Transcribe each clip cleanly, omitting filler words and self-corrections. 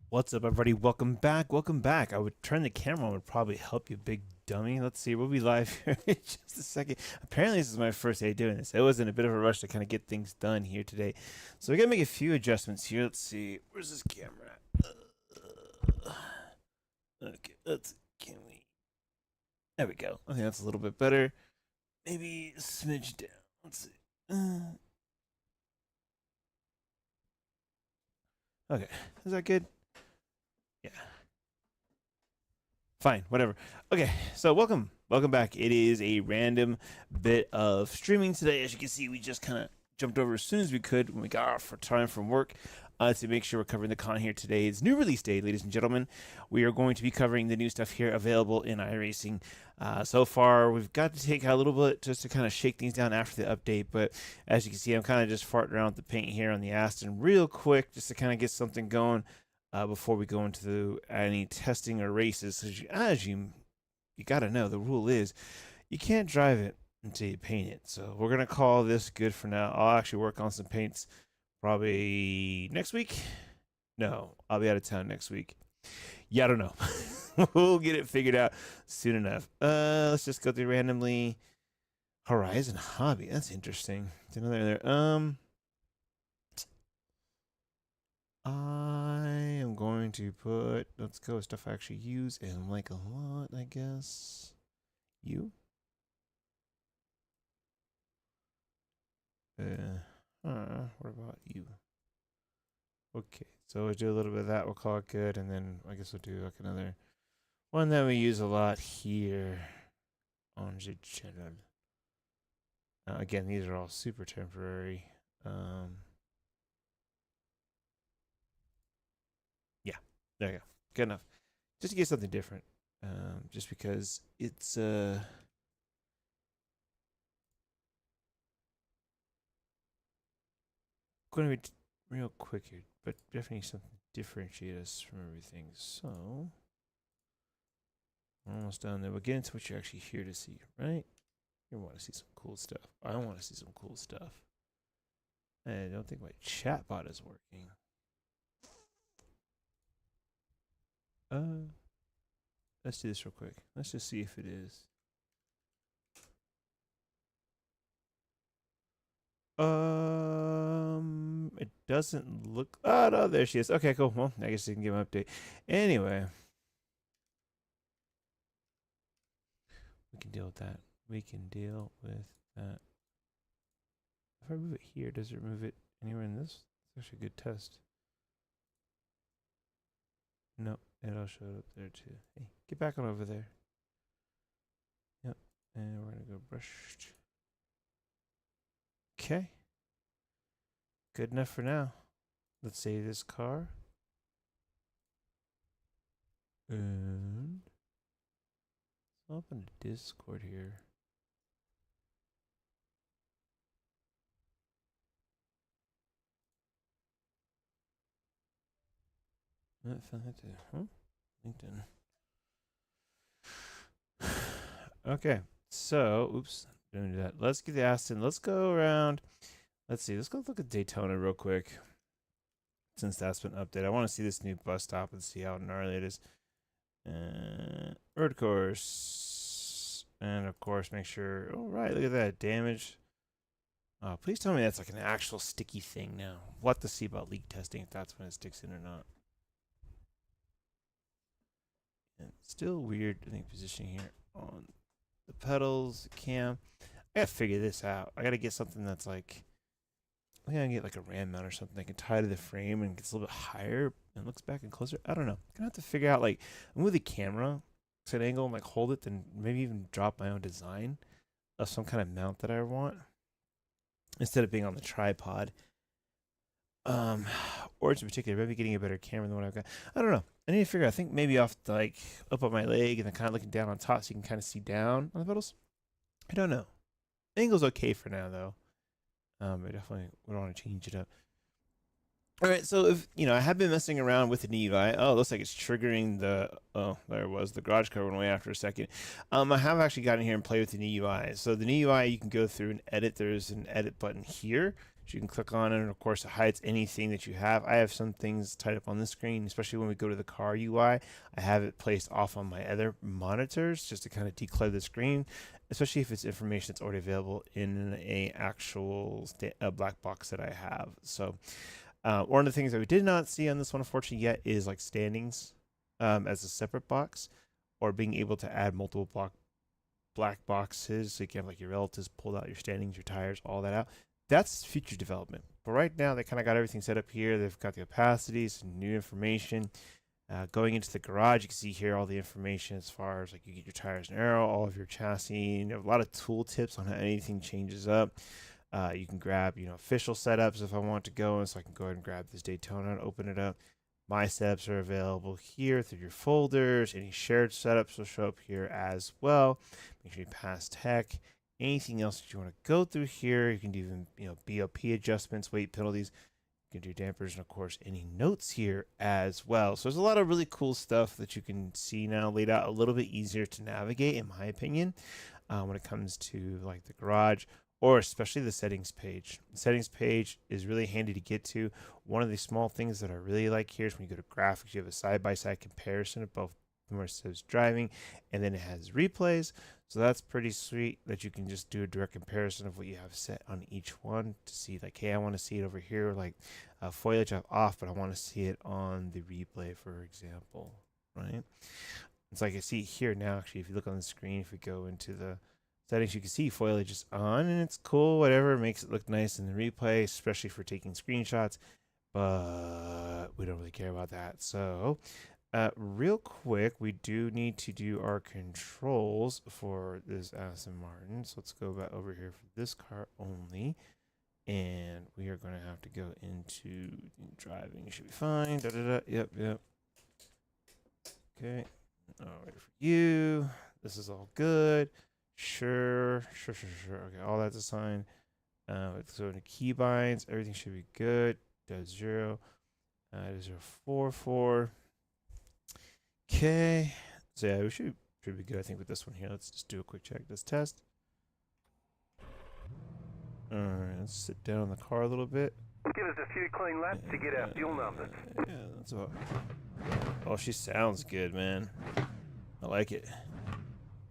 What's up, everybody? Welcome back. Welcome back. I would turn the camera on, would probably help you, big dummy. Let's see. We'll be live here in just a second. Apparently, this is my first day doing this. I was in a bit of a rush to kind of get things done here today. So we got to make a few adjustments here. Let's see. Where's this camera at? Okay, can we? There we go. I think that's a little bit better. Maybe a smidge down. Let's see. Okay. Is that good? Yeah. Fine, whatever. Okay, so welcome back. It is a random bit of streaming today. As you can see, we just kind of jumped over as soon as we could when we got off for time from work to make sure we're covering the content here today. It's new release day, ladies and gentlemen. We are going to be covering the new stuff here available in iRacing. So far, we've got to take a little bit just to kind of shake things down after the update, but as you can see, I'm kind of just farting around with the paint here on the Aston real quick just to kind of get something going before we go into any testing or races. As you got to know, the rule is you can't drive it until you paint it. So we're going to call this good for now. I'll actually work on some paints probably next week. No, I'll be out of town next week. Yeah, I don't know. We'll get it figured out soon enough. Let's just go through randomly. Horizon Hobby. That's interesting. It's another there. I am going to put, let's go with stuff I actually use and like a lot, I guess. You? What about you? Okay, so we'll do a little bit of that, we'll call it good, and then I guess we'll do like another one that we use a lot here on the channel. Again, these are all super temporary. Yeah, there you go. Good enough. Just to get something different. Just because it's going to be real quick here, but definitely something to differentiate us from everything. So we're almost done there. We'll get into what you're actually here to see, right? You want to see some cool stuff. I want to see some cool stuff. I don't think my chatbot is working. Let's do this real quick. Let's just see if it is. It doesn't look. Oh no, there she is. Okay, cool. Well, I guess you can give an update. Anyway, we can deal with that. We can deal with that. If I move it here, does it move it anywhere in this? It's actually a good test. No, it all showed up there too. Hey, get back on over there. Yep, and we're gonna go brush. Okay. Good enough for now. Let's save this car. And I'll open a Discord here. LinkedIn. Okay, so oops, don't do that. Let's get the Aston. Let's go around. Let's see. Let's go look at Daytona real quick. Since that's been updated, I want to see this new bus stop and see how gnarly it is. Road course, and of course, make sure. Oh right, look at that damage. Oh, please tell me that's like an actual sticky thing now. What to see about leak testing if that's when it sticks in or not. And still weird, I think, positioning here on the pedals, the cam. I gotta figure this out. I gotta get something that's like, I think I can get like a RAM mount or something I can tie to the frame and gets a little bit higher and looks back and closer. I don't know. I'm gonna have to figure out like, move the camera to an angle and like hold it, then maybe even drop my own design of some kind of mount that I want instead of being on the tripod. Or in particular, maybe getting a better camera than what I've got. I don't know. I need to figure out. I think maybe off the, like up on my leg and then kind of looking down on top so you can kind of see down on the pedals. I don't know. Angle's okay for now though. I definitely would want to change it up. All right, so if I have been messing around with the UI. Oh, it looks like it's triggering the. Oh, there it was. The garage cover went away after a second. I have actually gotten here and played with the new UI. So the new UI you can go through and edit. There's an edit button here. So you can click on it, and of course it hides anything that you have. I have some things tied up on the screen, especially when we go to the car UI. I have it placed off on my other monitors just to kind of declare the screen, especially if it's information that's already available in a actual black box that I have. So one of the things that we did not see on this one, unfortunately, yet is like standings as a separate box, or being able to add multiple black boxes, so you can have like your relatives pulled out, your standings, your tires, all that out. That's future development. But right now, they kind of got everything set up here. They've got the opacities, new information. Going into the garage, you can see here all the information as far as like you get your tires and aero, all of your chassis. You know, a lot of tool tips on how anything changes up. You can grab, official setups if I want to go, and so I can go ahead and grab this Daytona and open it up. My setups are available here through your folders. Any shared setups will show up here as well. Make sure you pass tech. Anything else that you want to go through here, you can do even, BOP adjustments, weight penalties. You can do dampers, and of course, any notes here as well. So there's a lot of really cool stuff that you can see now laid out, a little bit easier to navigate, in my opinion, when it comes to like the garage, or especially the settings page. The settings page is really handy to get to. One of the small things that I really like here is when you go to graphics, you have a side-by-side comparison of both where it says driving, and then it has replays. So that's pretty sweet that you can just do a direct comparison of what you have set on each one to see like, hey, I want to see it over here, like foliage I have off, but I want to see it on the replay, for example, right? It's like I see here now, actually, if you look on the screen, if we go into the settings, you can see foliage is on, and it's cool, whatever, it makes it look nice in the replay, especially for taking screenshots, but we don't really care about that. So real quick, we do need to do our controls for this Aston Martin. So let's go back over here for this car only. And we are going to have to go into driving. Should be fine. Yep. Okay. All right, for you. This is all good. Sure. Okay, all that's assigned. Let's go into key binds. Everything should be good. Does 0. Does 044. Okay, so yeah, we should be good, I think, with this one here. Let's just do a quick check. Let's test. All right, let's sit down in the car a little bit. Give us a few clean laps to get our fuel numbers. Yeah, that's about. Oh, she sounds good, man. I like it.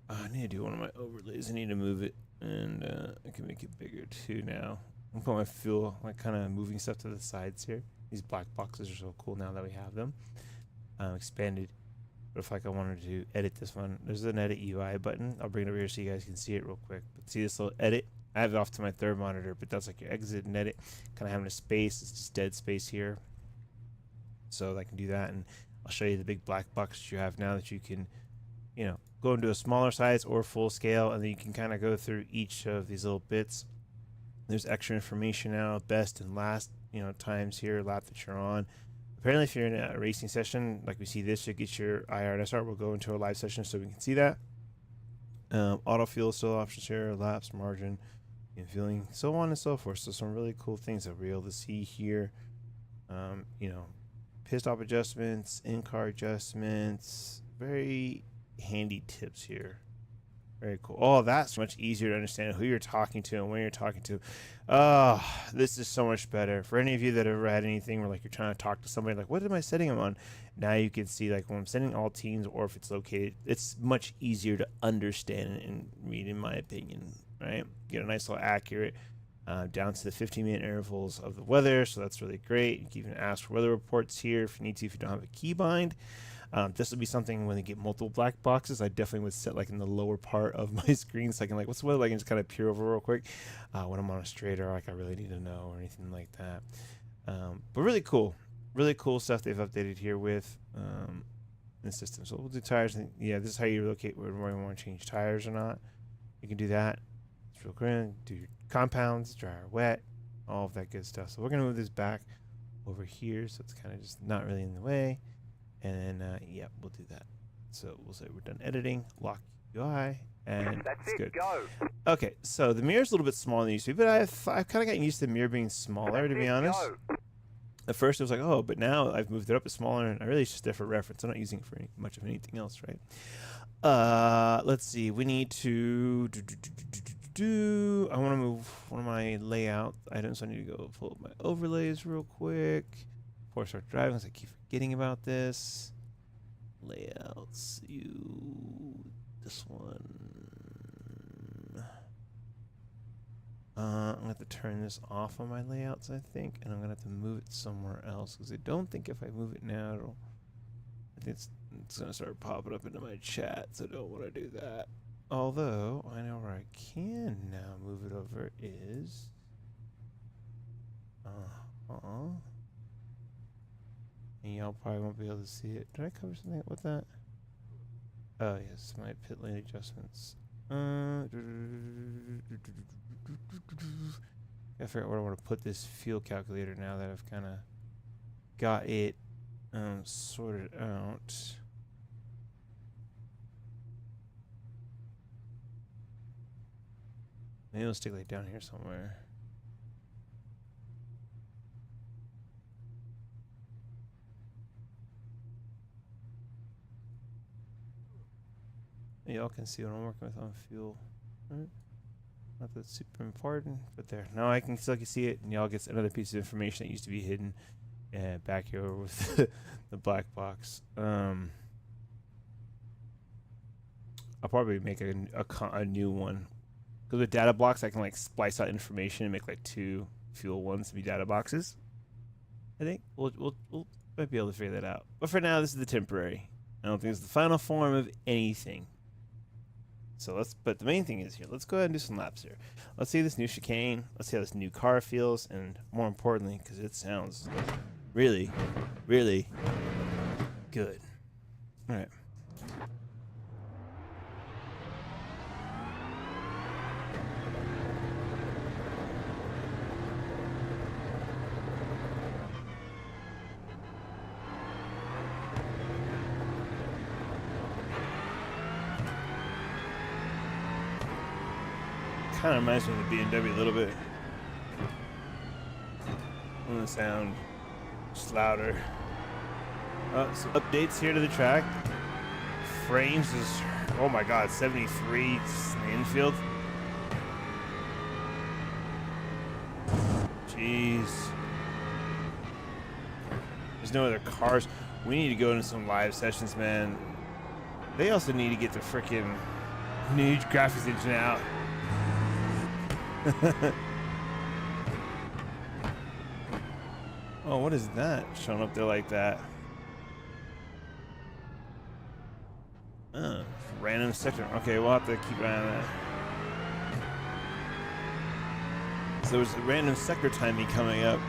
I need to do one of my overlays. I need to move it, and I can make it bigger too now. I'm putting my fuel, like, kind of moving stuff to the sides here. These black boxes are so cool now that we have them. Expanded. But if like I wanted to edit this one, there's an edit UI button. I'll bring it over here so you guys can see it real quick. But see this little edit? I have it off to my third monitor, but that's like your exit and edit. Kind of having a space. It's just dead space here. So I can do that, and I'll show you the big black box that you have now that you can, go into a smaller size or full scale, and then you can kind of go through each of these little bits. There's extra information now, best and last, times here, lap that you're on. Apparently, if you're in a racing session, like we see this, you get your IR and SR. We'll go into a live session so we can see that. Auto fuel still options here, laps, margin, and fueling, so on and so forth. So some really cool things that we're able to see here. Pit stop adjustments, in-car adjustments, very handy tips here. Very cool. Oh, that's much easier to understand who you're talking to and when you're talking to. Oh, this is so much better. For any of you that have ever had anything where like you're trying to talk to somebody, like, what am I setting them on? Now you can see like when I'm setting all teams, or if it's located, it's much easier to understand and read, in my opinion, right? Get a nice little accurate down to the 15-minute intervals of the weather. So that's really great. You can even ask for weather reports here if you need to, if you don't have a key bind. This would be something when they get multiple black boxes, I definitely would set like in the lower part of my screen, so I can like, what's the weather like, and just kind of peer over real quick when I'm on a straight, or like I really need to know, or anything like that. But really cool stuff they've updated here with the system. So we'll do tires. And yeah, this is how you locate whether you want to change tires or not. You can do that. It's real great. Do your compounds, dry or wet, all of that good stuff. So we're gonna move this back over here, so it's kind of just not really in the way. And then, yeah, we'll do that. So we'll say we're done editing, lock UI, and that's it's good. Go. Okay, so the mirror's a little bit smaller than it used to be, but I've kind of gotten used to the mirror being smaller, to be honest. Go. At first, it was like, oh, but now I've moved it up to smaller, and I really, it's just there for reference. I'm not using it for much of anything else, right? Let's see. We need to I want to move one of my layout items. So I need to go pull up my overlays real quick before I start driving, because I keep forgetting about this. Layouts, this one. I'm going to have to turn this off on my layouts, I think, and I'm going to have to move it somewhere else, because I don't think if I move it now, I think it's going to start popping up into my chat, so I don't want to do that. Although, I know where I can now move it over is... And y'all probably won't be able to see it. Did I cover something with that? Oh, yes, my pit lane adjustments. I figure out where I want to put this fuel calculator now that I've kind of got it sorted out. Maybe it'll stick like down here somewhere. Y'all can see what I'm working with on fuel. Right? Not that super important, but there. Now I can still see it, and y'all get another piece of information that used to be hidden back here with the black box. I'll probably make a new one. Because with data blocks, I can like splice out information and make like 2 fuel ones to be data boxes. I think we'll might be able to figure that out. But for now, this is the temporary. I don't think it's the final form of anything. So but the main thing is here. Let's go ahead and do some laps here. Let's see this new chicane. Let's see how this new car feels, and more importantly, because it sounds really, really good. All right. Kind of reminds me of the BMW a little bit. And the sound just louder. Some updates here to the track. Frames is, oh my god, 73 in the infield. Jeez. There's no other cars. We need to go into some live sessions, man. They also need to get the freaking new graphics engine out. Oh, what is that showing up there like that? Random sector. Okay, we'll have to keep an eye on that. So there's a random sector timing coming up.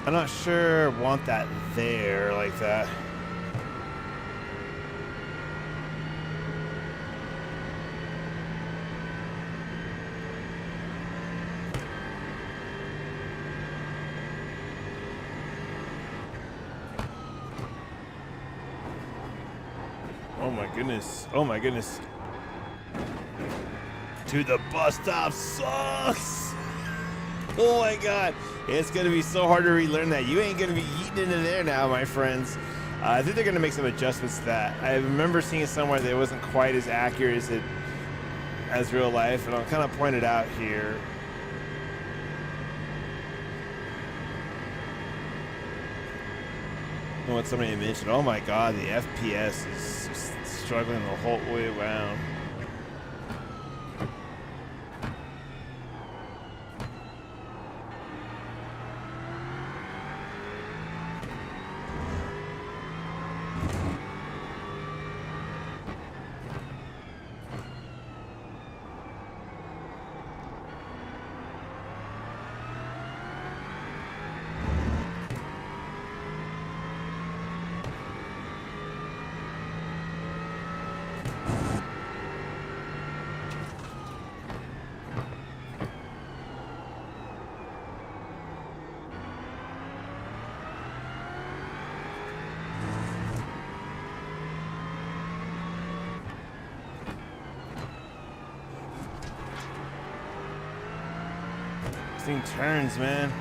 I'm not sure I want that there like that. Oh my goodness. Dude, the bus stop sucks. Oh my god. It's going to be so hard to relearn that. You ain't going to be eating into there now, my friends. I think they're going to make some adjustments to that. I remember seeing it somewhere that it wasn't quite as accurate as real life, and I'll kind of point it out here. What somebody mentioned, oh my god, the FPS is just struggling the whole way around. This thing turns, man.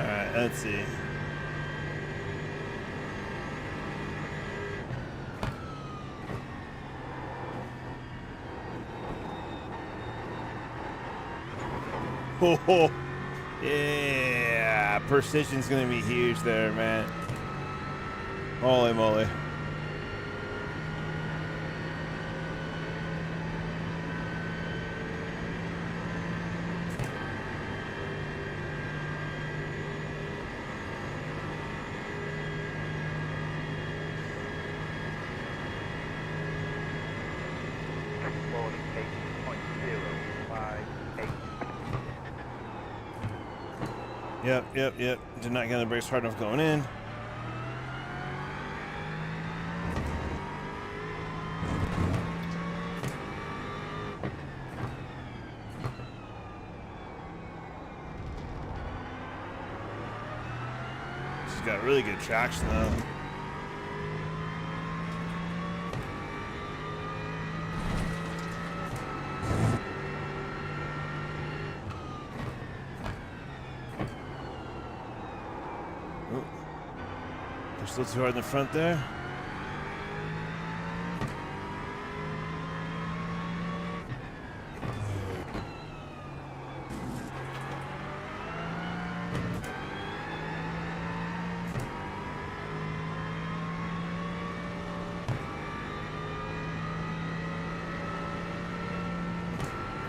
Alright, let's see. Oh, yeah, precision's gonna be huge there, man. Holy moly. Yep. Did not get the brakes hard enough going in. She's got really good traction though. Still too hard in the front there.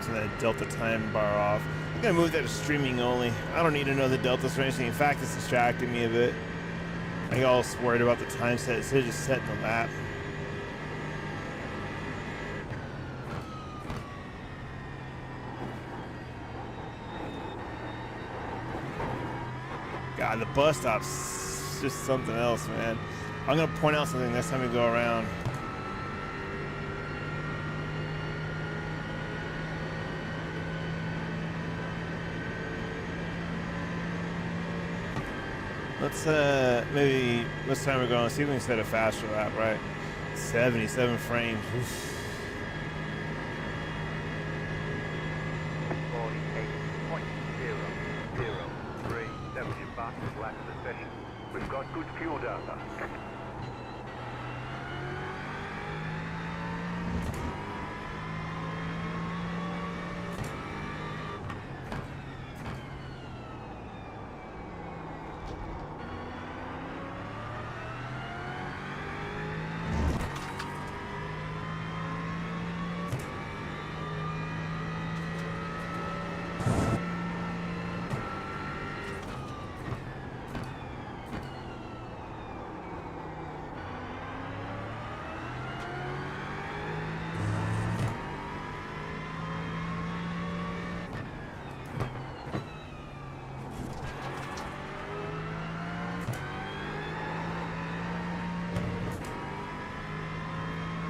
So that delta time bar off. I'm gonna move that to streaming only. I don't need to know the deltas or anything. In fact, it's distracting me a bit. I got all worried about the time set instead of just setting the lap. God, the bus stop's just something else, man. I'm gonna point out something next time we go around. Let's maybe this time we're going to see if we can set a faster lap, right? 77 frames. Oof. 48.003 back to the session. We've got good fuel data.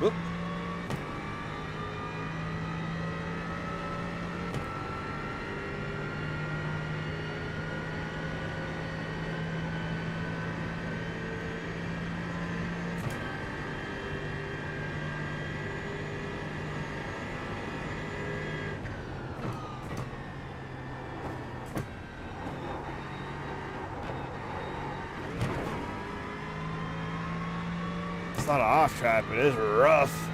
Whoop. It's not an off track, but it is rough.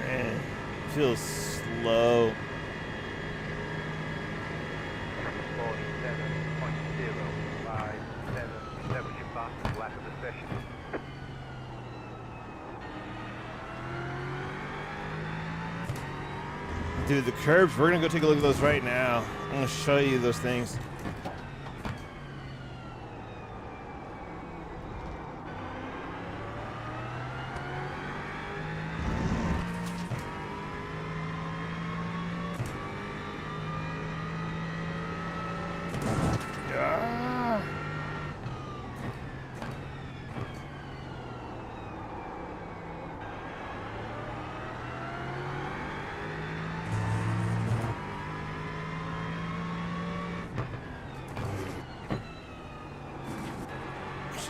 Man, it feels slow. 47.057 your fastest lap of the session. Dude, the curbs, we're gonna go take a look at those right now. I'm gonna show you those things. Ah.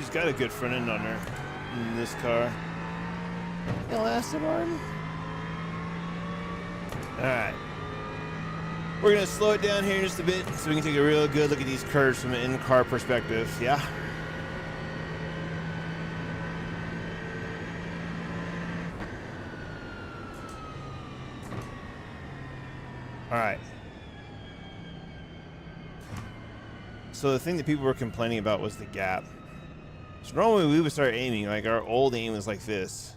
She's got a good front end on her in this car. Aston Martin. All right. We're gonna slow it down here just a bit so we can take a real good look at these curves from an in-car perspective. Yeah. All right. So the thing that people were complaining about was the gap. So normally we would start aiming, like our old aim was like this,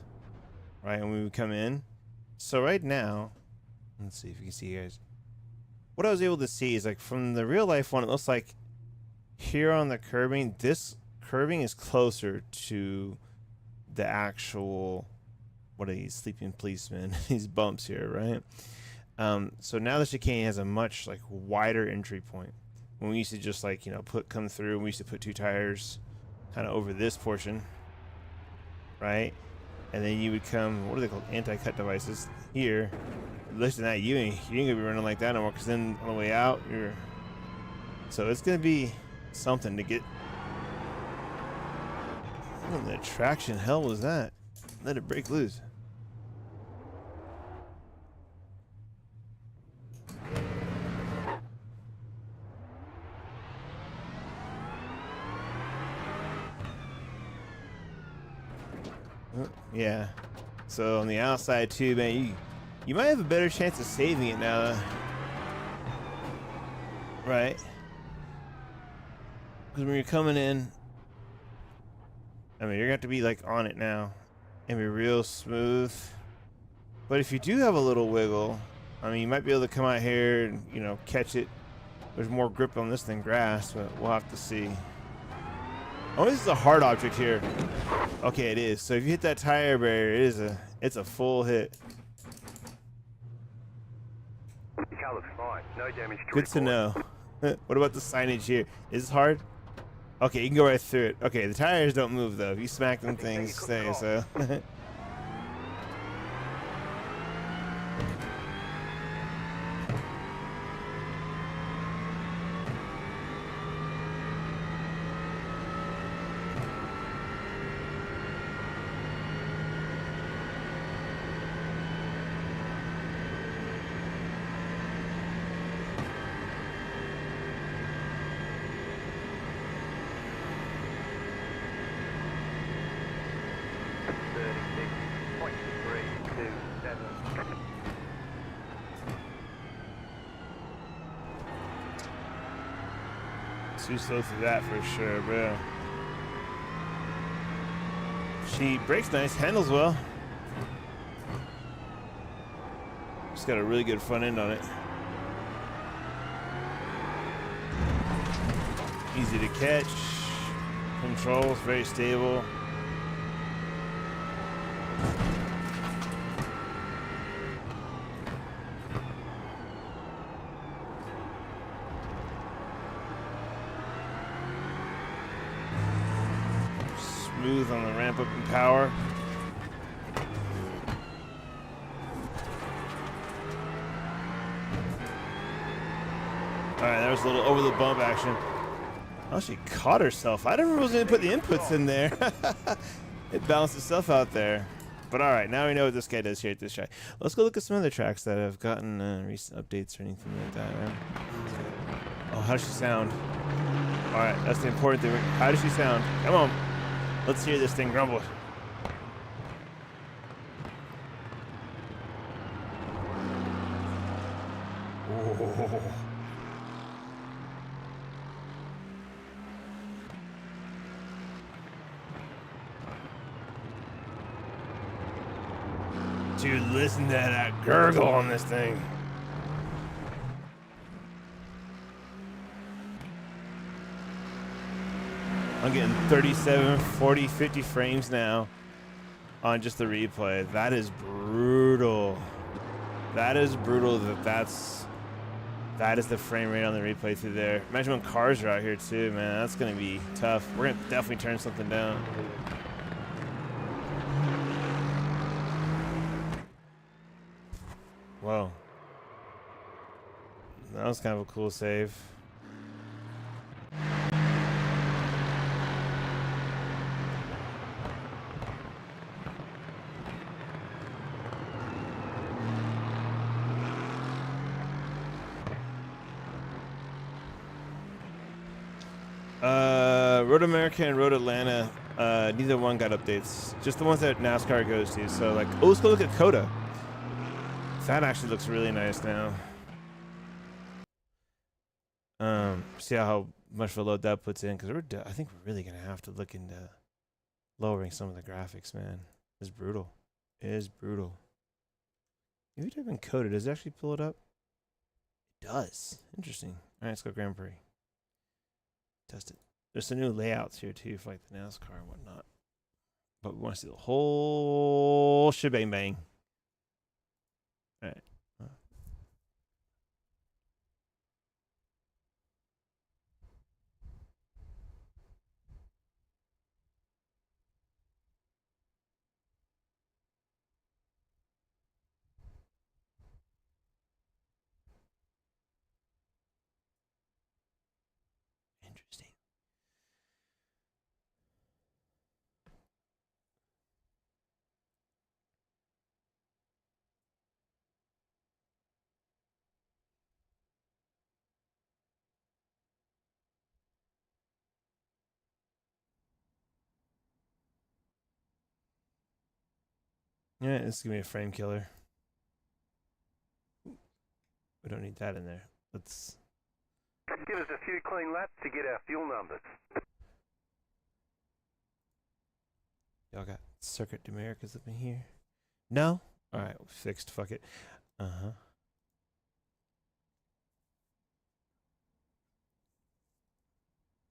right? When we would come in. So right now, let's see if you can see, guys. What I was able to see is like from the real life one, it looks like here on the curbing, this curbing is closer to the actual, what are these sleeping policemen, these bumps here, right? So now the chicane has a much like wider entry point. When we used to just like, you know, come through, we used to put 2 tires kind of over this portion, right? And then you would come, what are they called? Anti-cut devices here. Listen to that, you ain't gonna be running like that no more, because then on the way out, so it's gonna be something to get. What the traction hell was that? Let it break loose. Yeah. So on the outside too, man, you might have a better chance of saving it now. Right? Because when you're coming in, I mean, you're gonna have to be like on it now and be real smooth. But if you do have a little wiggle, I mean, you might be able to come out here and, you know, catch it. There's more grip on this than grass, but we'll have to see. Oh, this is a hard object here. Okay, it is. So if you hit that tire barrier, it's a full hit. Your car looks fine. No damage to Good to know. What about the signage here? Is this hard? Okay, you can go right through it. Okay, the tires don't move though. If you smack them, things stay. So. Too slow through that for sure, bro. She brakes nice, handles well. She's got a really good front end on it. Easy to catch. Controls, very stable. Smooth on the ramp up in power. Alright, that was a little over the bump action. Oh, she caught herself. I never was going to put the inputs in there. It balanced itself out there. But alright, now we know what this guy does here at this track. Let's go look at some other tracks that have gotten recent updates or anything like that, man. Oh, how does she sound? Alright, that's the important thing. How does she sound? Come on. Let's hear this thing grumble. Oh. Dude, listen to that gurgle on this thing. I'm getting 37, 40, 50 frames now on just the replay. That is brutal. That is brutal. That is the frame rate on the replay through there. Imagine when cars are out here too, man. That's gonna be tough. We're gonna definitely turn something down. Whoa. That was kind of a cool save. Road America and Road Atlanta, neither one got updates. Just the ones that NASCAR goes to. So like, oh, let's go look at Coda. That actually looks really nice now. See how much of a load that puts in, because I think we're really gonna have to look into lowering some of the graphics, man. It's brutal. It is brutal. If you type in Coda, does it actually pull it up? It does. Interesting. All right, let's go Grand Prix. Test it. There's some new layouts here too for like the NASCAR and whatnot. But we want to see the whole shebang bang. All right. Interesting. Yeah, this is gonna be a frame killer. We don't need that in there. Let's Give us a few clean laps to get our fuel numbers. y'all got circuit numericals up in here. No? Alright, fixed, fuck it.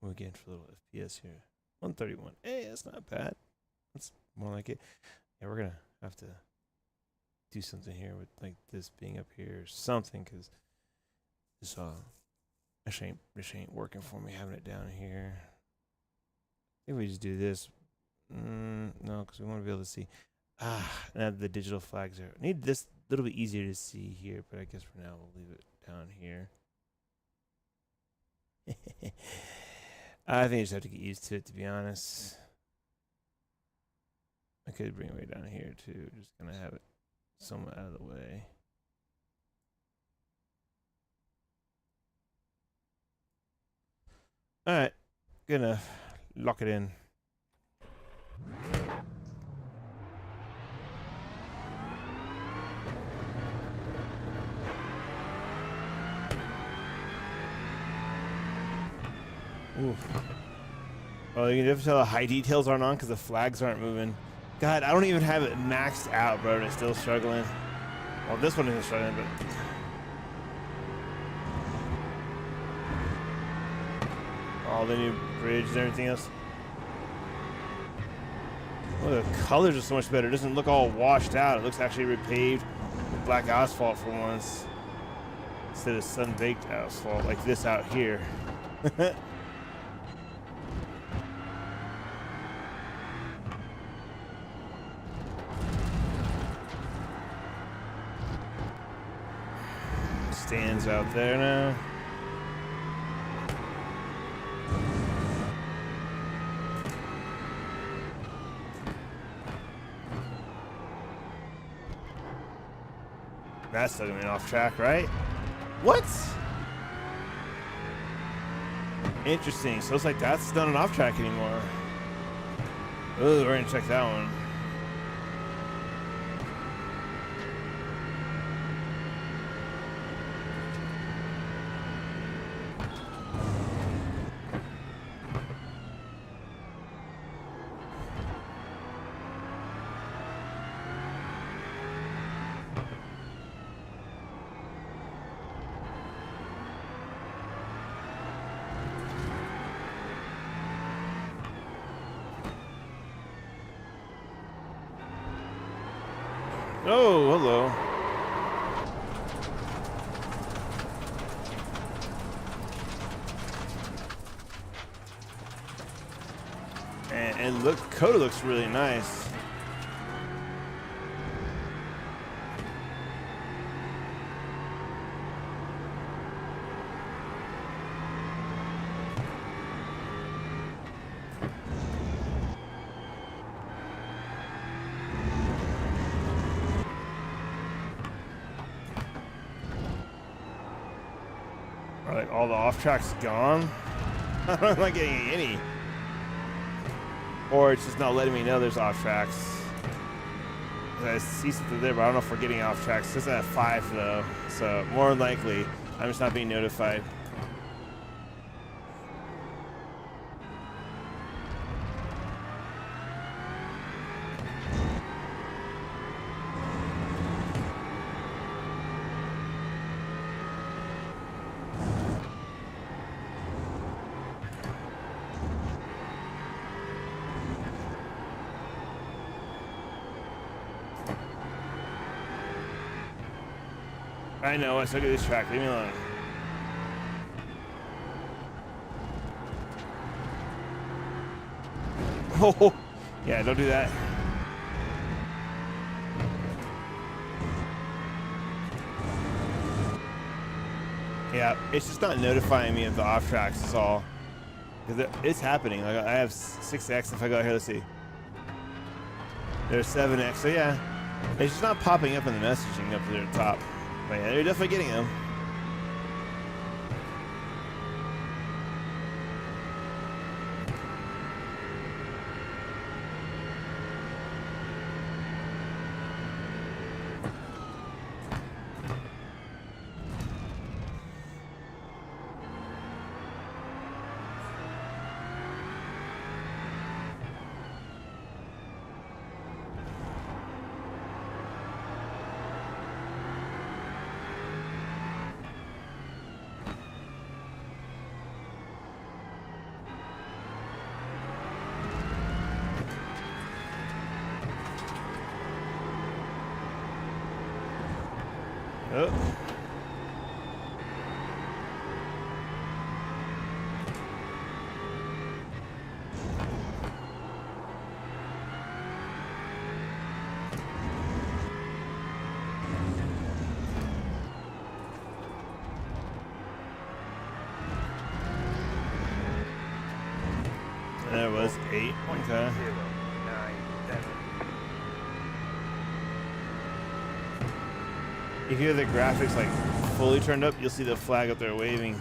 We're getting for a little FPS here. 131. Hey, that's not bad. That's more like it. Yeah, we're gonna have to do something here with like this being up here or something, because this this ain't working for me having it down here. I think we just do this. No, because we want to be able to see. Now the digital flags are. Need this a little bit easier to see here, but I guess for now we'll leave it down here. I think I just have to get used to it, to be honest. I could bring it way down here too. Just gonna have it somewhat out of the way. All right, good enough. Lock it in. Oof. Oh, you can definitely tell the high details aren't on because the flags aren't moving. God, I don't even have it maxed out, bro, and it's still struggling. Well, this one isn't struggling, but... all the new bridge and everything else. Oh, the colors are so much better. It doesn't look all washed out. It looks actually repaved with black asphalt for once, instead of sun-baked asphalt like this out here. Stands out there now. That's still going off track, right? What? Interesting. So it's like that's not an off track anymore. Oh, we're gonna check that one. Oh, hello. And look, Coda looks really nice. Are like all the off tracks gone? I'm not getting any. Or it's just not letting me know there's off tracks. I see something there, but I don't know if we're getting off tracks. It's at 5 though, so more than likely, I'm just not being notified. I know, I suck at this track. Leave me alone. Oh, yeah, don't do that. Yeah, it's just not notifying me of the off tracks, that's all. Because it's happening. Like I have 6X. If I go here, let's see. There's 7X. So yeah, it's just not popping up in the messaging up to the top. But yeah, they're definitely getting them. Oh. There was 8. Okay. If you hear the graphics like fully turned up, you'll see the flag up there waving.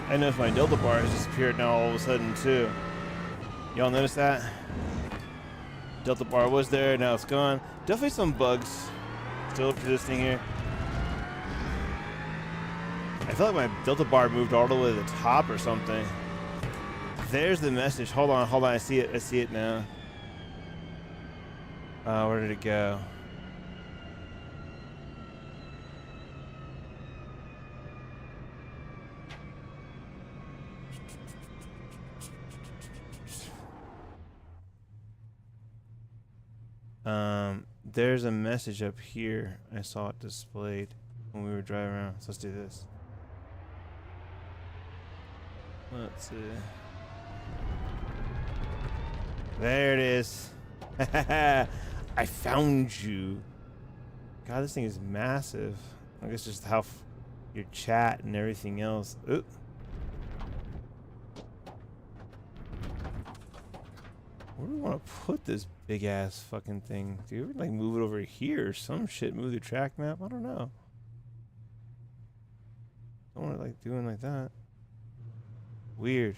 I noticed my delta bar has disappeared now all of a sudden too. Y'all notice that? Delta bar was there, now it's gone. Definitely some bugs still persisting here. I feel like my delta bar moved all the way to the top or something. There's the message. Hold on, I see it now. Where did it go? There's a message up here. I saw it displayed when we were driving around. So let's do this. Let's see. There it is. I found you. God, this thing is massive. I guess just how your chat and everything else. Oop. Where do we want to put this big ass fucking thing? Do you ever like move it over here or some shit? Move the track map? I don't know. I don't want to like doing like that. Weird.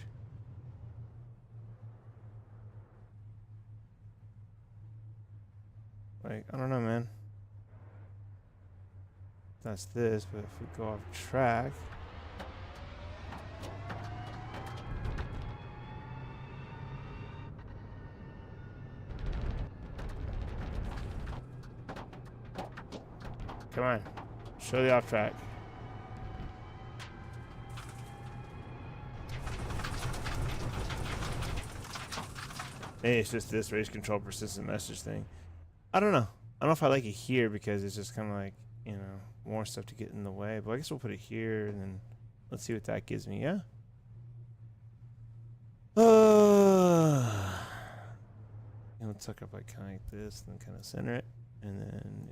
Like, I don't know, man. That's this, but if we go off track. Come on, show the off track. Hey, it's just this race control persistent message thing. I don't know. don't know if I like it here because it's just kind of like, you know, more stuff to get in the way. But I guess we'll put it here and then let's see what that gives me. Yeah. And let's tuck up like kind of like this, and then kind of center it, and then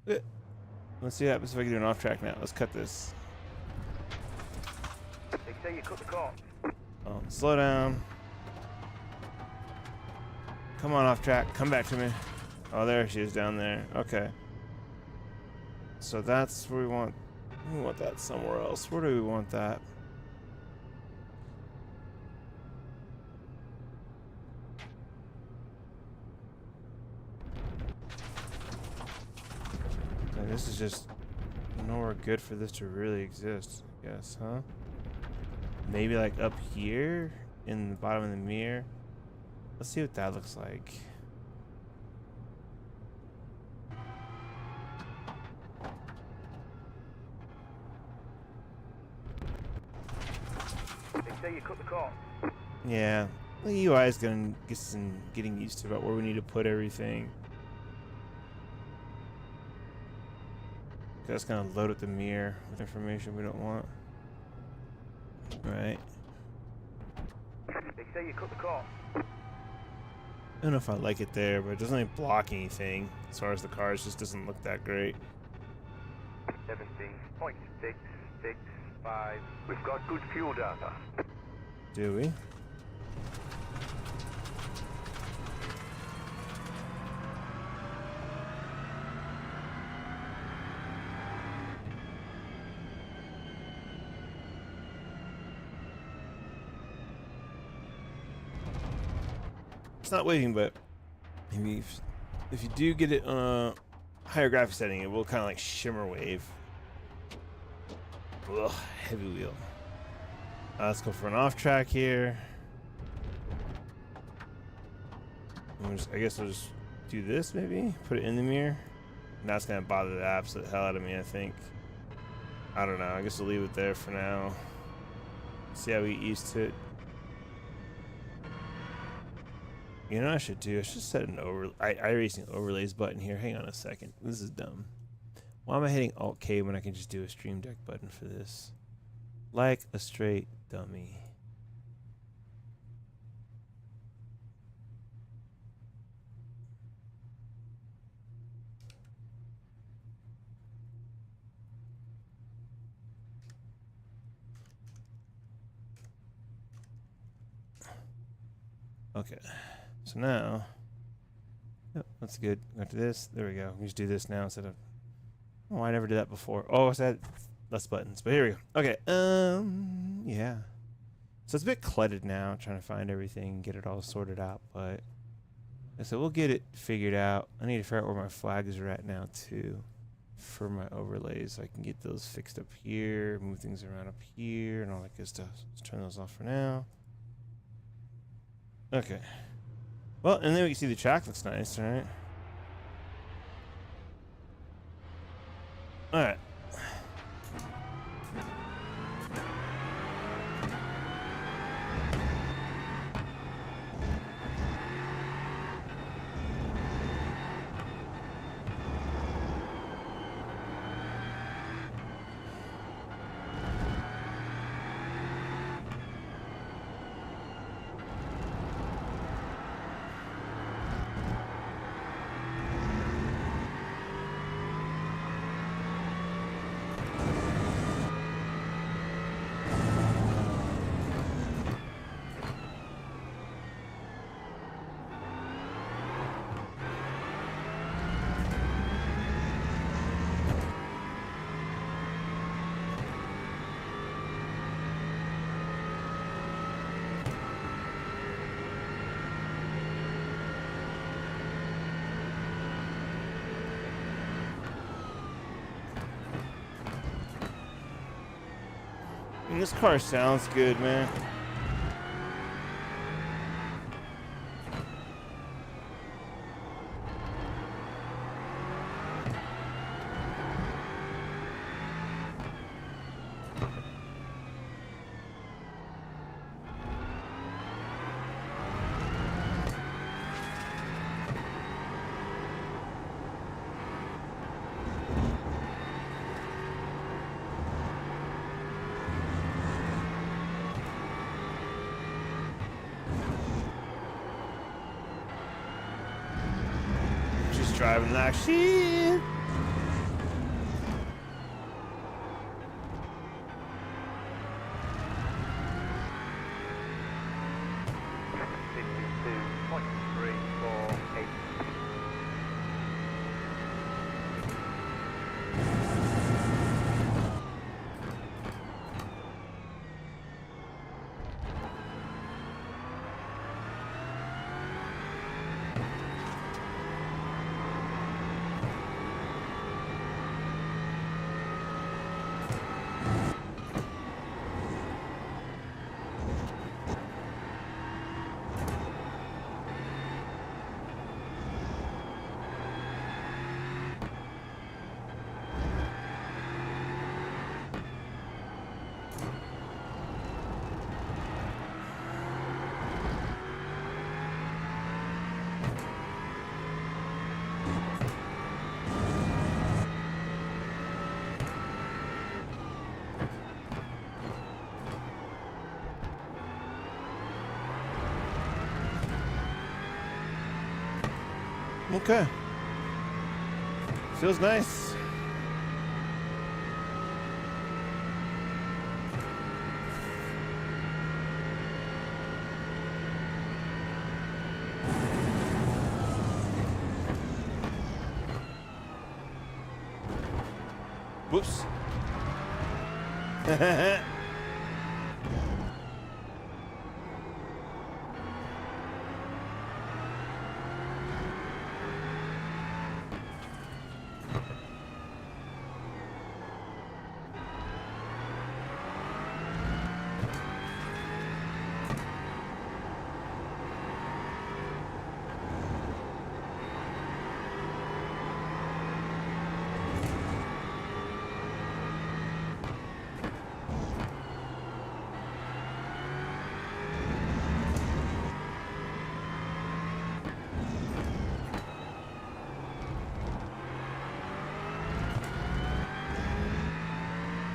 yeah. Let's see what happens if I can do an off track now. Let's cut this. They say you cut the cord. Oh, slow down. Come on, off track. Come back to me. Oh, there she is down there. Okay. So that's where we want. We want that somewhere else. Where do we want that? Okay, this is just nowhere good for this to really exist, I guess, huh? Maybe like up here in the bottom of the mirror. Let's see what that looks like. They say you cut the cord. Yeah, the UI is gonna get some getting used to about where we need to put everything. That's gonna load up the mirror with information we don't want. Right. They say you cut the cord. I don't know if I like it there, but it doesn't really block anything as far as the cars. Just doesn't look that great. 17.665. We've got good fuel data. Do we? It's not waving, but maybe if you do get it on a higher graphics setting, it will kind of like shimmer wave. Ugh, heavy wheel. Let's go for an off track here. I guess we'll just do this maybe. Put it in the mirror. And that's gonna bother the absolute hell out of me, I think. I don't know. I guess we'll leave it there for now. See how we get used to it. You know what I should do? I should set an iracing overlays button here. Hang on a second. This is dumb. Why am I hitting Alt K when I can just do a Stream Deck button for this? Like a straight dummy. Okay. So now, yep, that's good. Go to this. There we go. We just do this now instead of. Oh, I never did that before. Oh, I said less buttons. But here we go. Okay. Yeah. So it's a bit cluttered now, trying to find everything, get it all sorted out. But so we'll get it figured out. I need to figure out where my flags are at now too, for my overlays. So I can get those fixed up here, move things around up here, and all that good stuff. Let's turn those off for now. Okay. Well, and then we can see the track looks nice, right? All right. And this car sounds good, man. driving like shit. Okay. Feels nice. Whoops.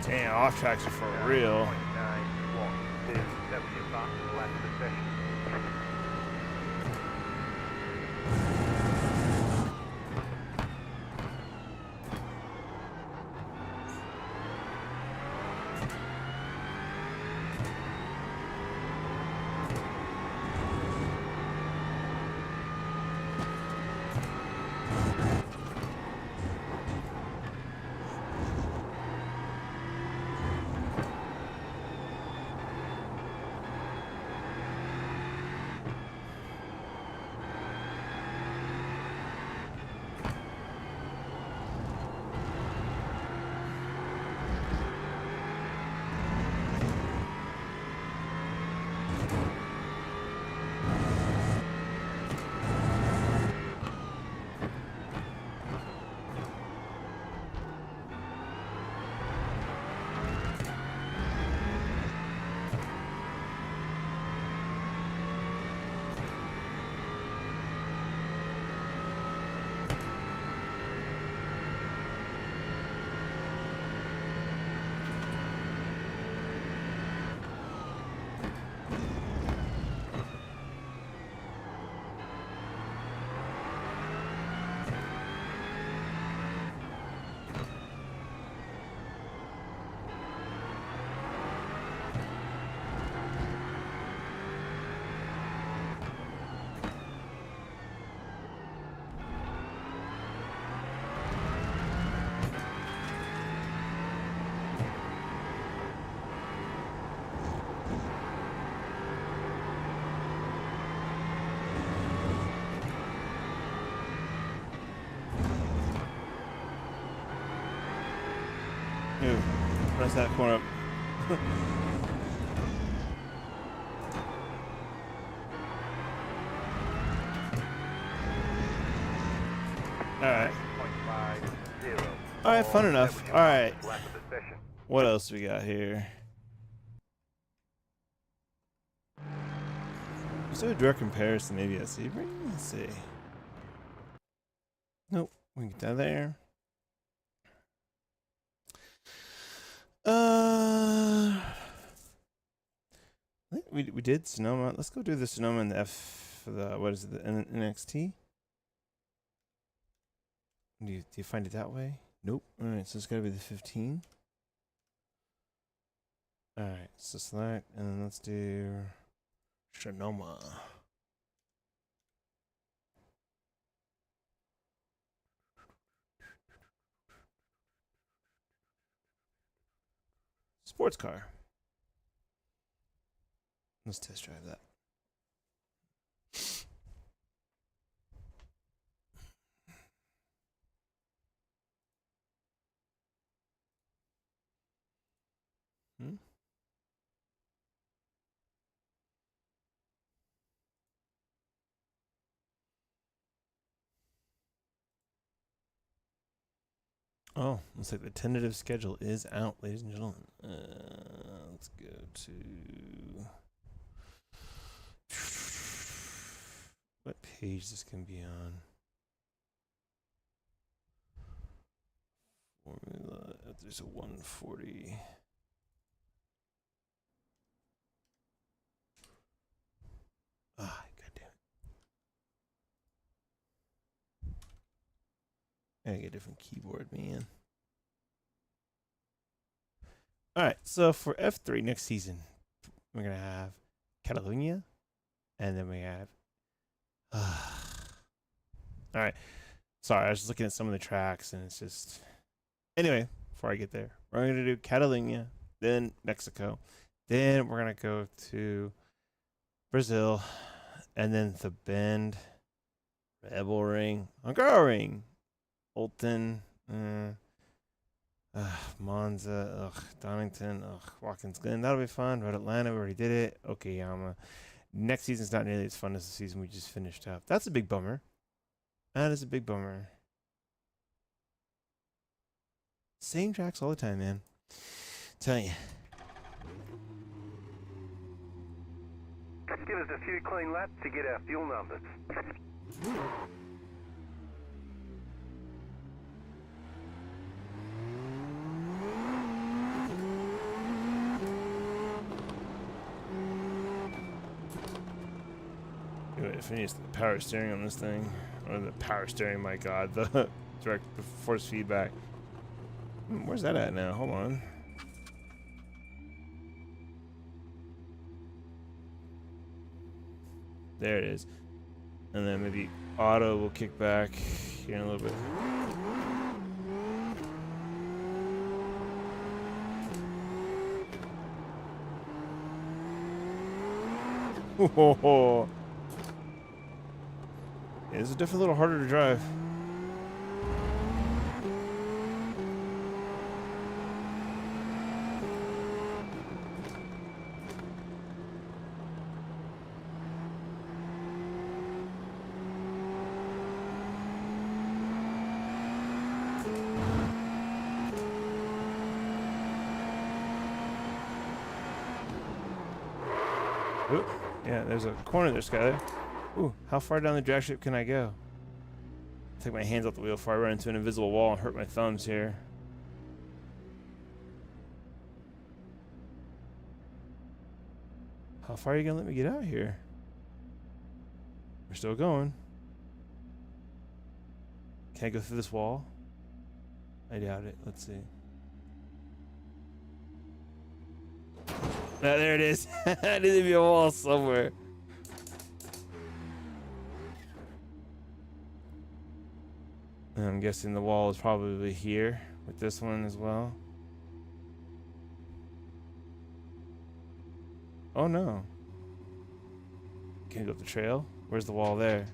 Damn, off tracks are for real. Ew, press that corner up. Alright. Alright, fun enough. Alright. What else we got here? Let's do a direct comparison, maybe a Sebring? Let's see. Nope, we can get that there. I think we did Sonoma. Let's go do the Sonoma and the what is it, the NXT? Do you find it that way? Nope. All right, so it's got to be the 15. All right, so select, and then let's do Sonoma. Sports car. Let's test drive that. Oh, looks like the tentative schedule is out, ladies and gentlemen. Let's go to what page this can be on. Formula. There's a 140. Ah, goddamn it! I gotta get a different keyboard, man. All right, so for F3 next season, we're gonna have Catalonia, and then we have. All right, sorry, I was just looking at some of the tracks, and it's just. Anyway, before I get there, we're gonna do Catalonia, then Mexico, then we're gonna go to Brazil, and then the Bend, Rebel Ring, Hungaroring, Olton, Monza, Donington, Watkins Glen. That'll be fun. Road Atlanta, we already did it. Okayama. Next season's not nearly as fun as the season we just finished up. That's a big bummer. That is a big bummer. Same tracks all the time, man. Tell you. Give us a few clean laps to get our fuel numbers. If I use the power steering on this thing, or the power steering, my god, the direct force feedback. Where's that at now? Hold on. There it is. And then maybe auto will kick back here in a little bit. Whoa. Yeah, this is definitely a little harder to drive. Ooh, yeah, there's a corner there, Skyler. Ooh, how far down the drag strip can I go? Take my hands off the wheel before I run into an invisible wall and hurt my thumbs here. How far are you gonna let me get out here? We're still going. Can I go through this wall? I doubt it. Let's see. Ah, there it is. I need to be a wall somewhere. And I'm guessing the wall is probably here with this one as well. Oh no. Can I go up the trail? Where's the wall there?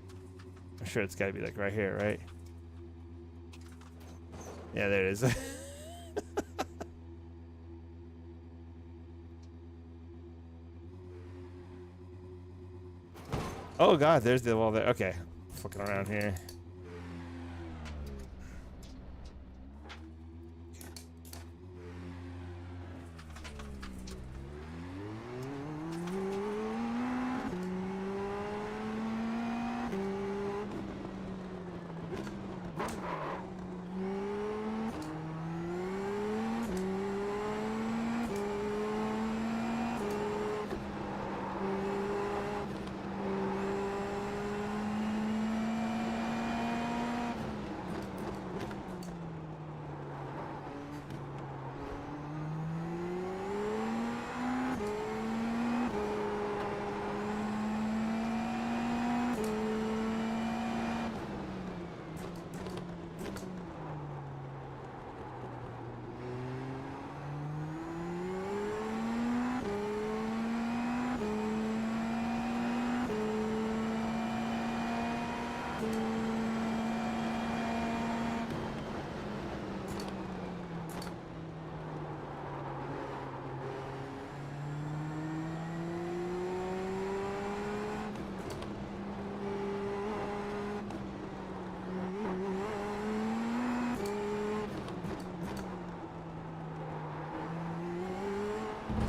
I'm sure it's gotta be like right here, right? Yeah, there it is. Oh god, there's the wall there. Okay. Fucking around here.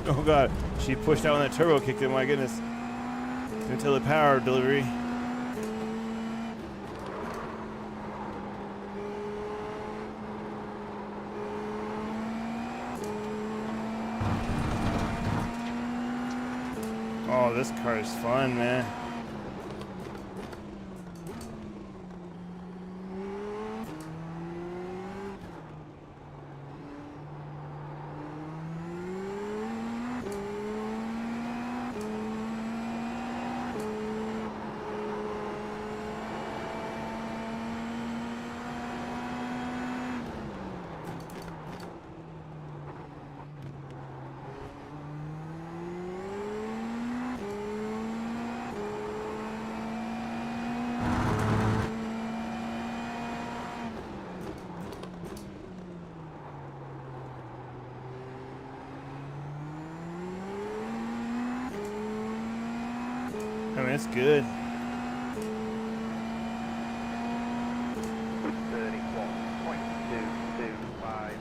Oh god, she pushed out when that turbo kicked in, my goodness. Until the power delivery. Oh, this car is fun, man. I mean, it's good. 31.225.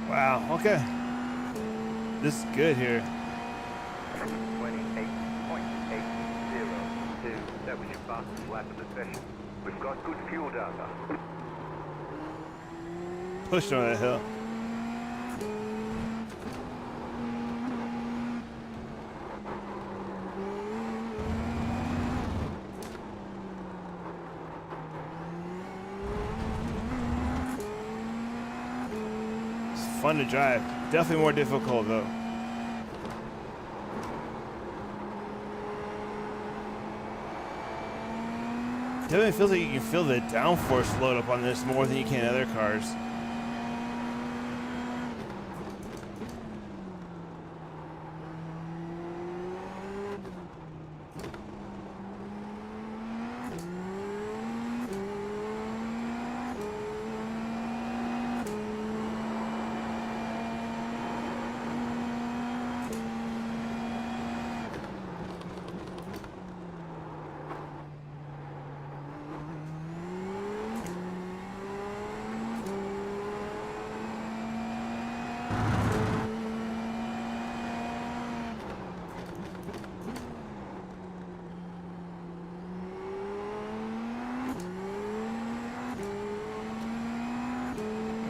Wow, okay. This is good here. 28.802. That was your fastest lap of the session. We've got good fuel data. Pushed over that hill. Fun to drive. Definitely more difficult though. Definitely feels like you can feel the downforce load up on this more than you can in other cars.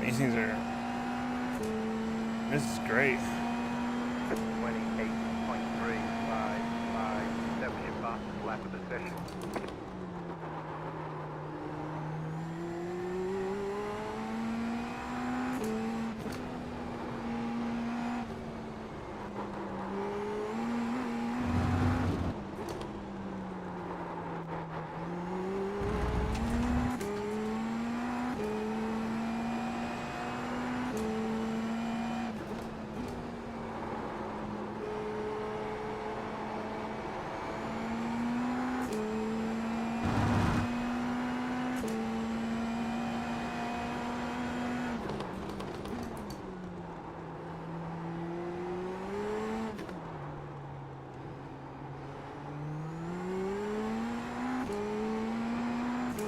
These things are. This is great. 28.355. That was your fastest lap of the session.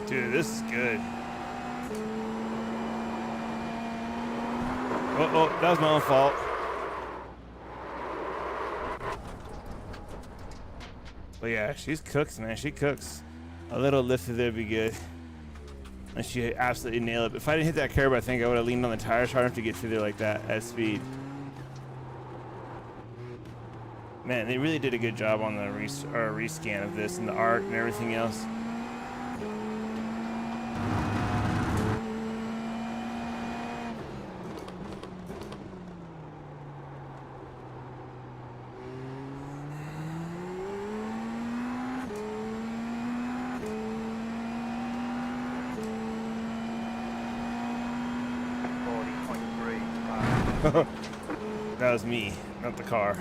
Dude, this is good. Oh, that was my own fault. But yeah, she's cooks, man. She cooks. A little lift through there would be good. And she absolutely nailed it. But if I didn't hit that curb, I think I would have leaned on the tires hard enough to get through there like that at speed. Man, they really did a good job on the rescan of this and the art and everything else. That was me, not the car.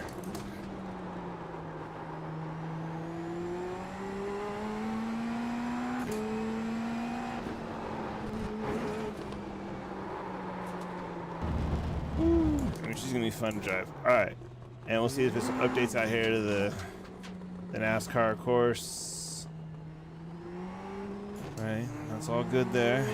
She's gonna be fun to drive. All right, and we'll see if there's some updates out here to the NASCAR course. All right, that's all good there.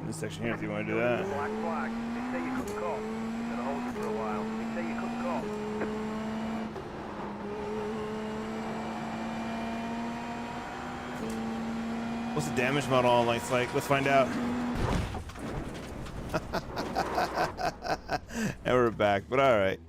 In this section here, if you want to do that. Black flag. They say you couldn't call. It's gonna hold you for a while. They say you couldn't call. What's the damage model on lights like? Let's find out. And we're back, but all right.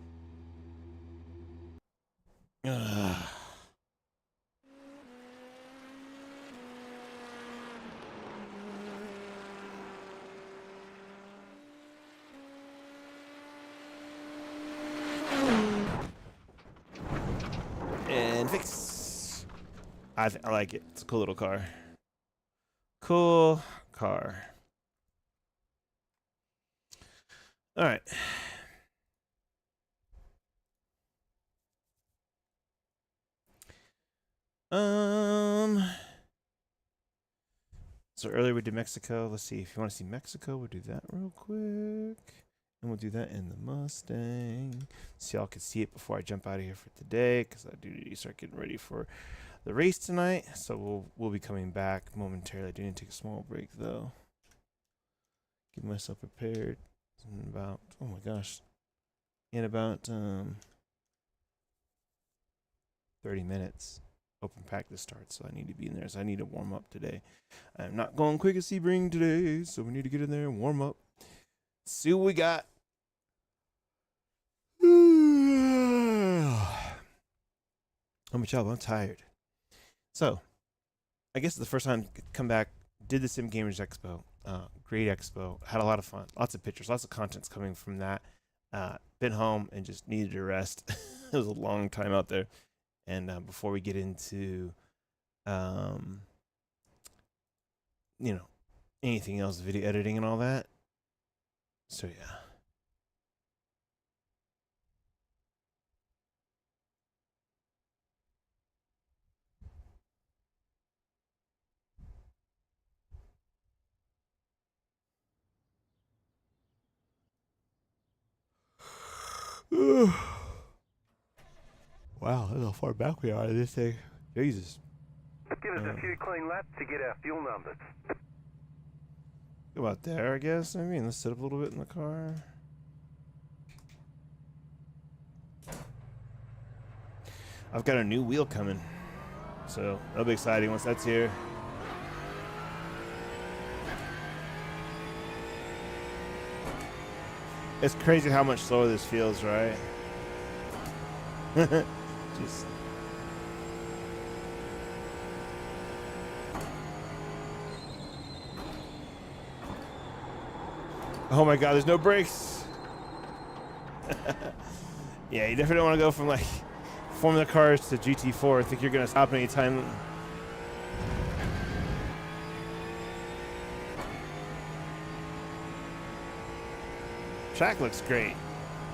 And fix. I like it. It's a cool little car. Cool car. All right. So earlier we did Mexico. Let's see if you want to see Mexico. We'll do that real quick, and we'll do that in the Mustang, so y'all can see it before I jump out of here for today, because I do need to start getting ready for the race tonight. So we'll be coming back momentarily. I do need to take a small break though. Get myself prepared. In about, oh my gosh, in about 30 minutes. Open practice starts, so I need to be in there. So I need to warm up today. I'm not going quick as Sebring today, so we need to get in there and warm up. See what we got. I'm a child. I'm tired. So, I guess it's the first time to come back. Did the Sim Gamers Expo. Great expo. Had a lot of fun. Lots of pictures. Lots of contents coming from that. Been home and just needed a rest. It was a long time out there. And before we get into, you know, anything else, video editing and all that. So, yeah. Wow, that's how far back we are in this thing. Jesus. Give us a few clean laps to get our fuel numbers. Go out there, I guess. I mean, let's sit up a little bit in the car. I've got a new wheel coming, so that'll be exciting once that's here. It's crazy how much slower this feels, right? Just oh my god, there's no brakes. Yeah, you definitely don't want to go from like Formula cars to GT4. I think you're gonna stop anytime. Track looks great.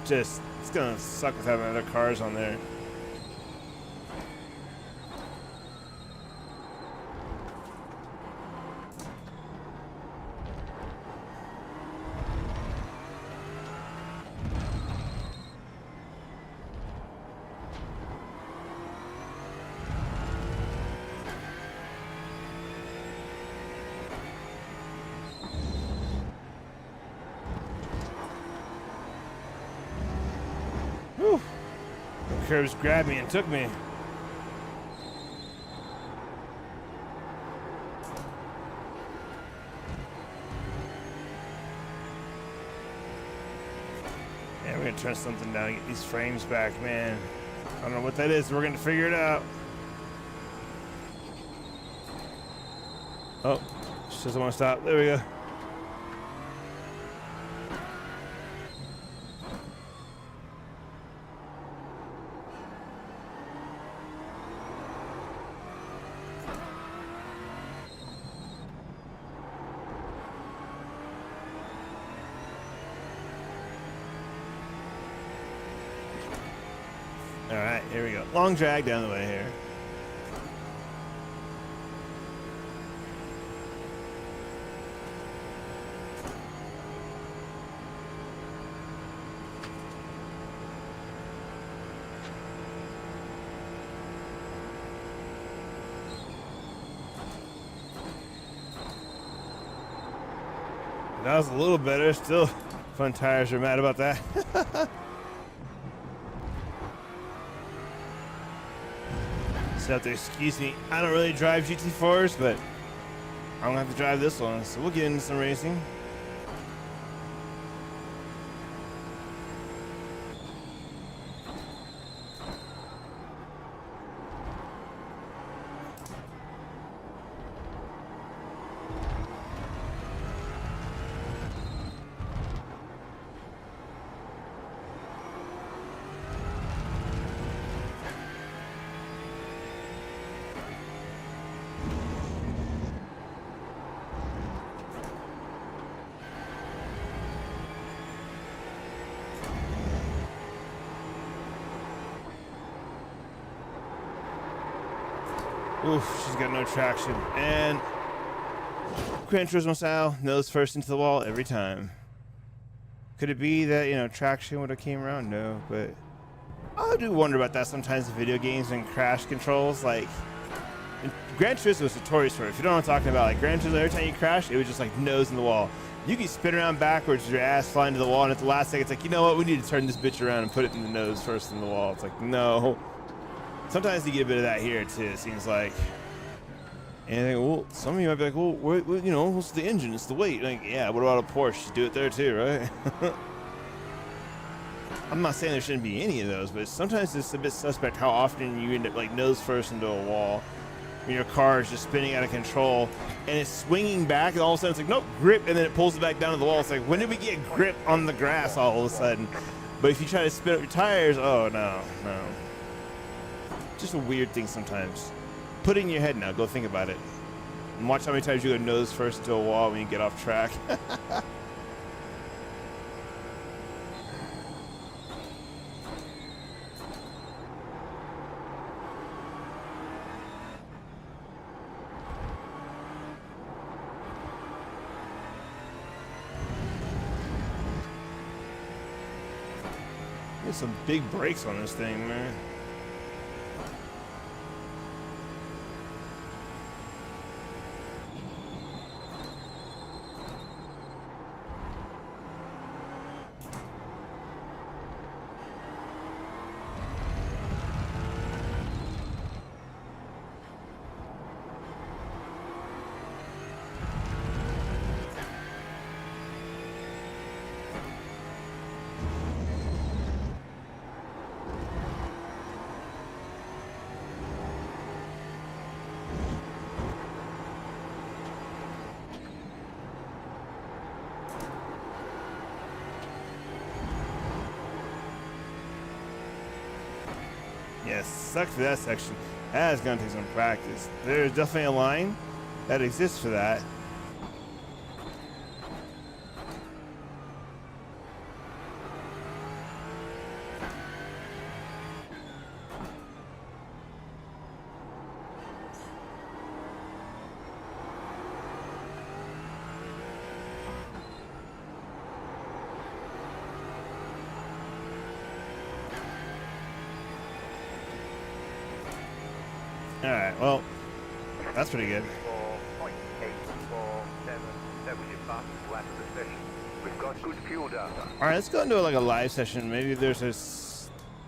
Just it's gonna suck with having other cars on there. curbs grabbed me and took me. Yeah, we're gonna turn something down and get these frames back, man. I don't know what that is. We're gonna figure it out. Oh, she doesn't want to stop. There we go. All right, here we go. Long drag down the way here. That was a little better. Still, front tires are mad about that. So have to excuse me. I don't really drive GT4s, but I don't have to drive this one, so we'll get into some racing. Oof, she's got no traction. And Gran Turismo style, nose first into the wall every time. Could it be that, you know, traction would have came around? No, but I do wonder about that sometimes in video games and crash controls. Like, Gran Turismo was notorious for it. If you don't know what I'm talking about, like Gran Turismo, every time you crash, it was just like nose in the wall. You can spin around backwards, your ass flying to the wall, and at the last second, it's like, you know what, we need to turn this bitch around and put it in the nose first in the wall. It's like, no. Sometimes you get a bit of that here too, it seems like. And I think, well, some of you might be like, well, what, you know, what's the engine? It's the weight. Like, yeah, what about a Porsche? You do it there too, right? I'm not saying there shouldn't be any of those, but sometimes it's a bit suspect how often you end up like nose first into a wall. When your car is just spinning out of control and it's swinging back, and all of a sudden it's like, nope, grip, and then it pulls it back down to the wall. It's like, when did we get grip on the grass all of a sudden? But if you try to spin up your tires, oh no, no. Just a weird thing sometimes. Put it in your head now. Go think about it. And watch how many times you go nose first into a wall when you get off track. There's some big brakes on this thing, man. Yeah, sucks for that section. That is going to take some practice. There's definitely a line that exists for that. Alright, well, that's pretty good. 4.847, last of the session. We've got good fuel data. Alright, let's go into like a live session. Maybe there's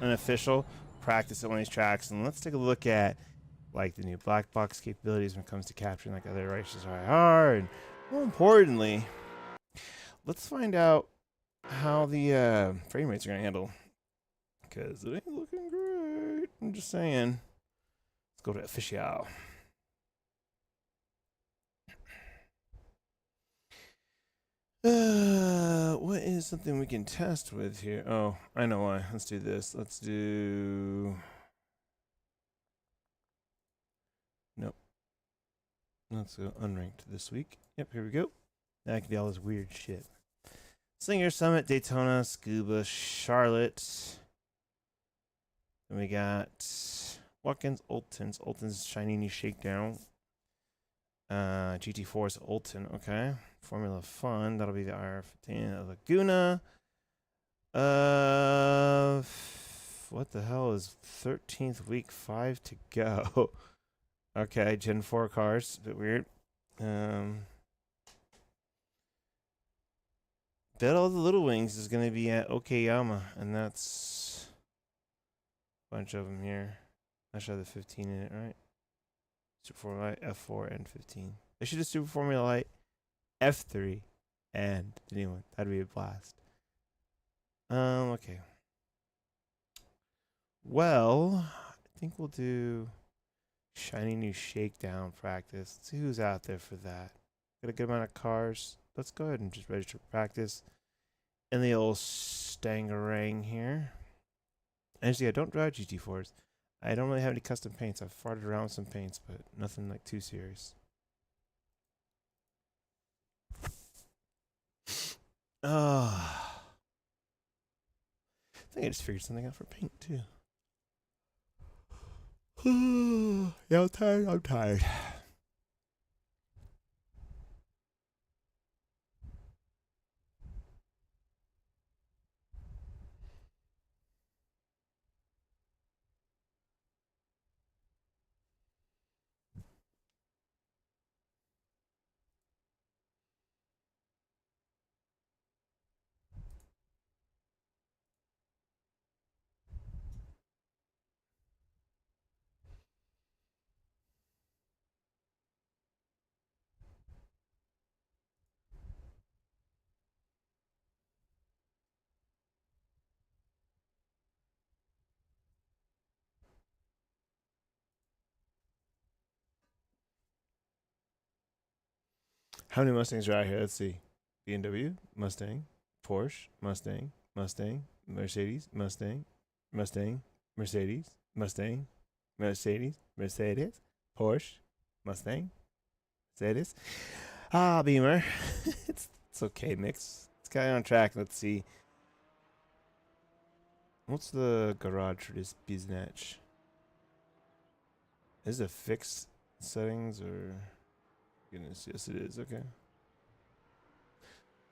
an official practice at one of these tracks, and let's take a look at like the new black box capabilities when it comes to capturing like other races IR, and more importantly, let's find out how the frame rates are gonna handle, because it ain't looking great. I'm just saying. Let's go to official. What is something we can test with here? Oh, I know why. Let's do this. Let's do... Nope. Let's go unranked this week. Yep, here we go. Now I can do all this weird shit. Slinger, Summit, Daytona, Scuba, Charlotte. Then we got Watkins, Olton's Shiny New Shakedown. GT4's Olton, okay. Formula Fun, that'll be the IR15 Laguna. What the hell is 13th week 5 to go? Okay, Gen 4 cars, a bit weird. Battle of the Little Wings is going to be at Okayama, and that's a bunch of them here. I should have the 15 in it, right? Super Formula Light, F4, and 15. They should have Super Formula Light, F3, and the new one. That'd be a blast. Okay. Well, I think we'll do Shiny New Shakedown practice. Let's see who's out there for that. Got a good amount of cars. Let's go ahead and just register for practice in the old Stangarang here. Actually, I don't drive GT4s. I don't really have any custom paints. I've farted around with some paints, but nothing like too serious. I think I just figured something out for paint too. Yeah, I'm tired. I'm tired. How many Mustangs are out here? Let's see. BMW, Mustang, Porsche, Mustang, Mercedes, Mustang, Mercedes, Porsche, Mustang, Mercedes. Ah, Beamer. it's okay, Mix. It's kind of on track. Let's see. What's the garage for this biznatch? Is it fixed settings or... Goodness, yes it is. Okay.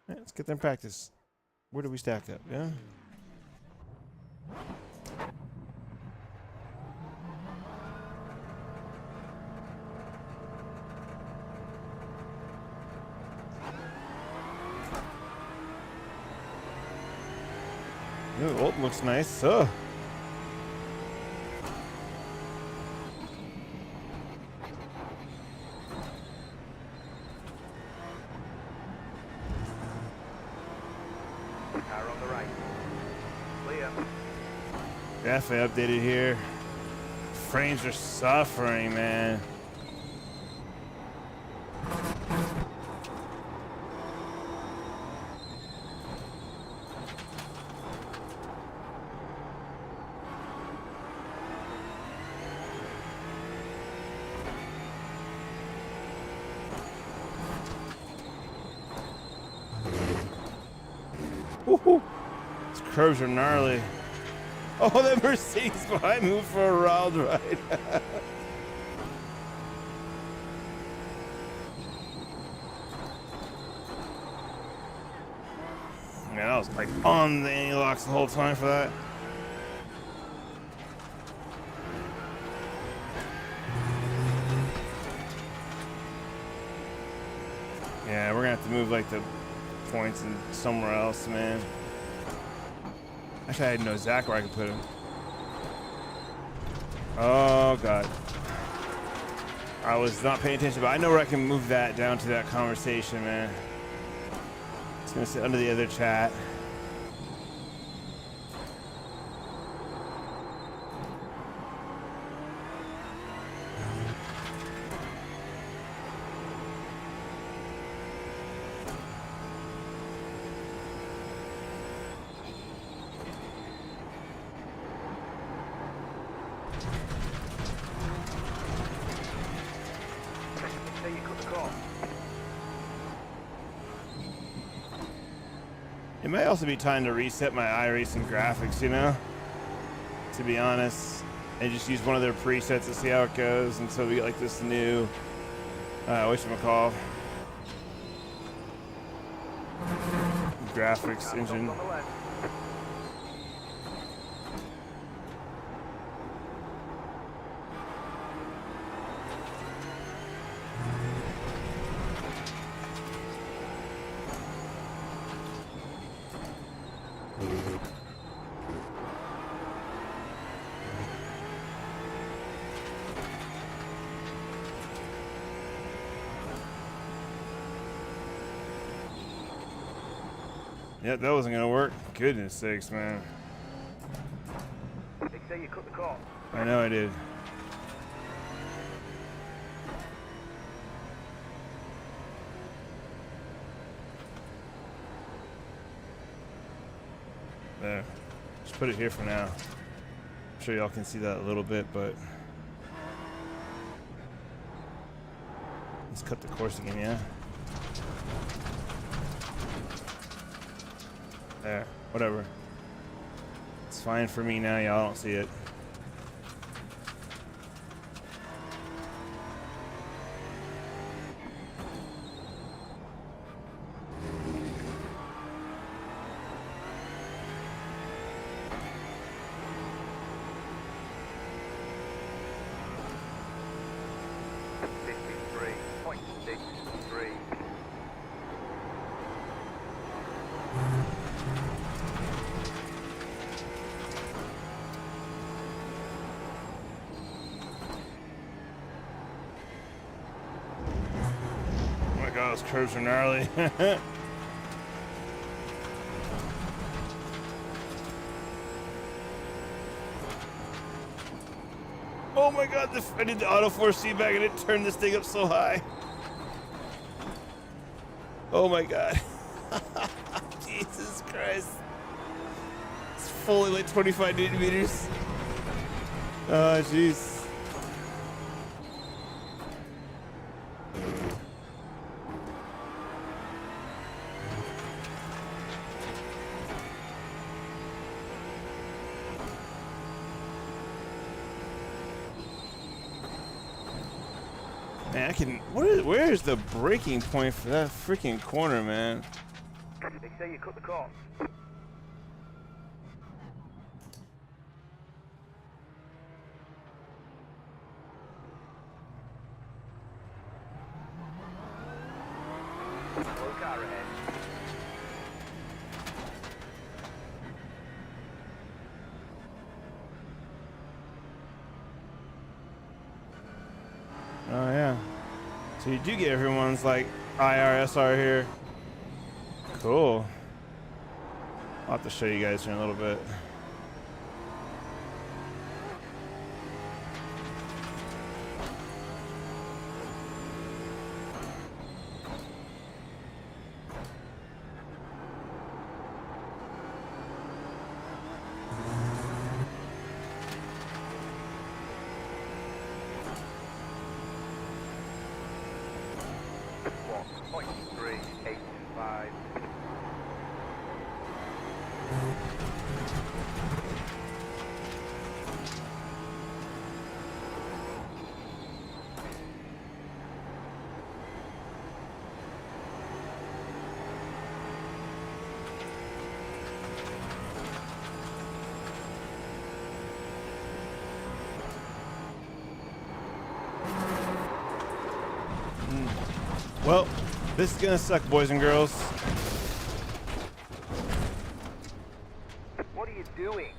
Alright, let's get them practice. Where do we stack up? Yeah. Ooh, Olton looks nice. Oh. Definitely updated here. Frames are suffering, man. Woohoo! These curves are gnarly. Oh, that Mercedes behind me for a wild ride. Man, I was like on the anti-locks the whole time for that. Yeah, we're gonna have to move like the points in somewhere else, man. Actually, I didn't know Zach where I could put him. Oh god. I was not paying attention, but I know where I can move that down to that conversation, man. It's gonna sit under the other chat. It might also be time to reset my iracing graphics, you know? To be honest. And just use one of their presets to see how it goes until we get like this new whatchamacall graphics engine. Yep, that wasn't gonna work. Goodness sakes, man. They say you cut the cord. I know I did. There. Just put it here for now. I'm sure y'all can see that a little bit, but let's cut the course again, yeah? There, whatever. It's fine for me now, y'all don't see it. Those curves are gnarly. Oh my god, I did the auto force feedback and it turned this thing up so high. Oh my god. Jesus Christ. It's fully like 25 newton meters. Oh jeez. Man, I can. Where is the breaking point for that freaking corner, man? They say you cut the cord. Slow car ahead. Oh yeah. So you do get everyone's like IRSR here. Cool. I'll have to show you guys here in a little bit. Well, this is gonna suck, boys and girls. What are you doing?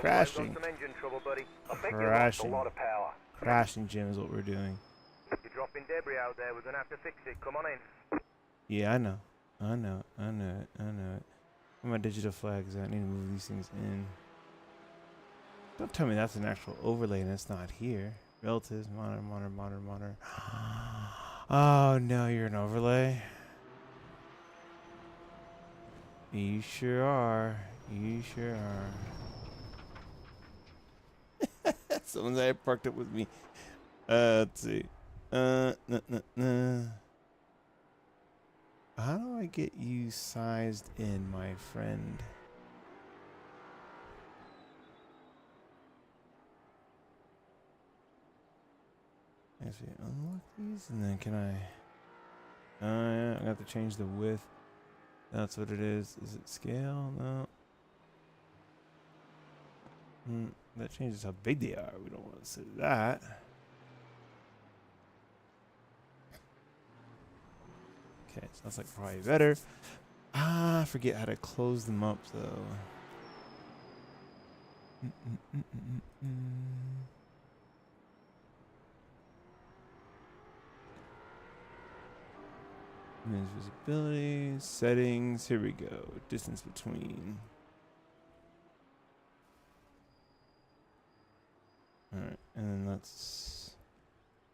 Crashing. Some engine trouble, buddy. I think you lost a Crashing. lot of power. Crashing, Jim, is what we're doing. You're dropping debris out there. We're gonna have to fix it. Come on in. Yeah, I know. I know it. I know it. I know it. Where my digital flags at? I need to move these things in. Don't tell me that's an actual overlay and it's not here. Relatives, monitor. Oh no, you're an overlay. You sure are. You sure are. Someone's there parked up with me. Let's see. How do I get you sized in, my friend? I see. Unlock these, and then can I? Yeah, I have to change the width. That's what it is. Is it scale? No. That changes how big they are. We don't want to say that. Okay, sounds like probably better. I forget how to close them up though. Manage visibility, settings. Here we go. Distance between. All right, and then let's.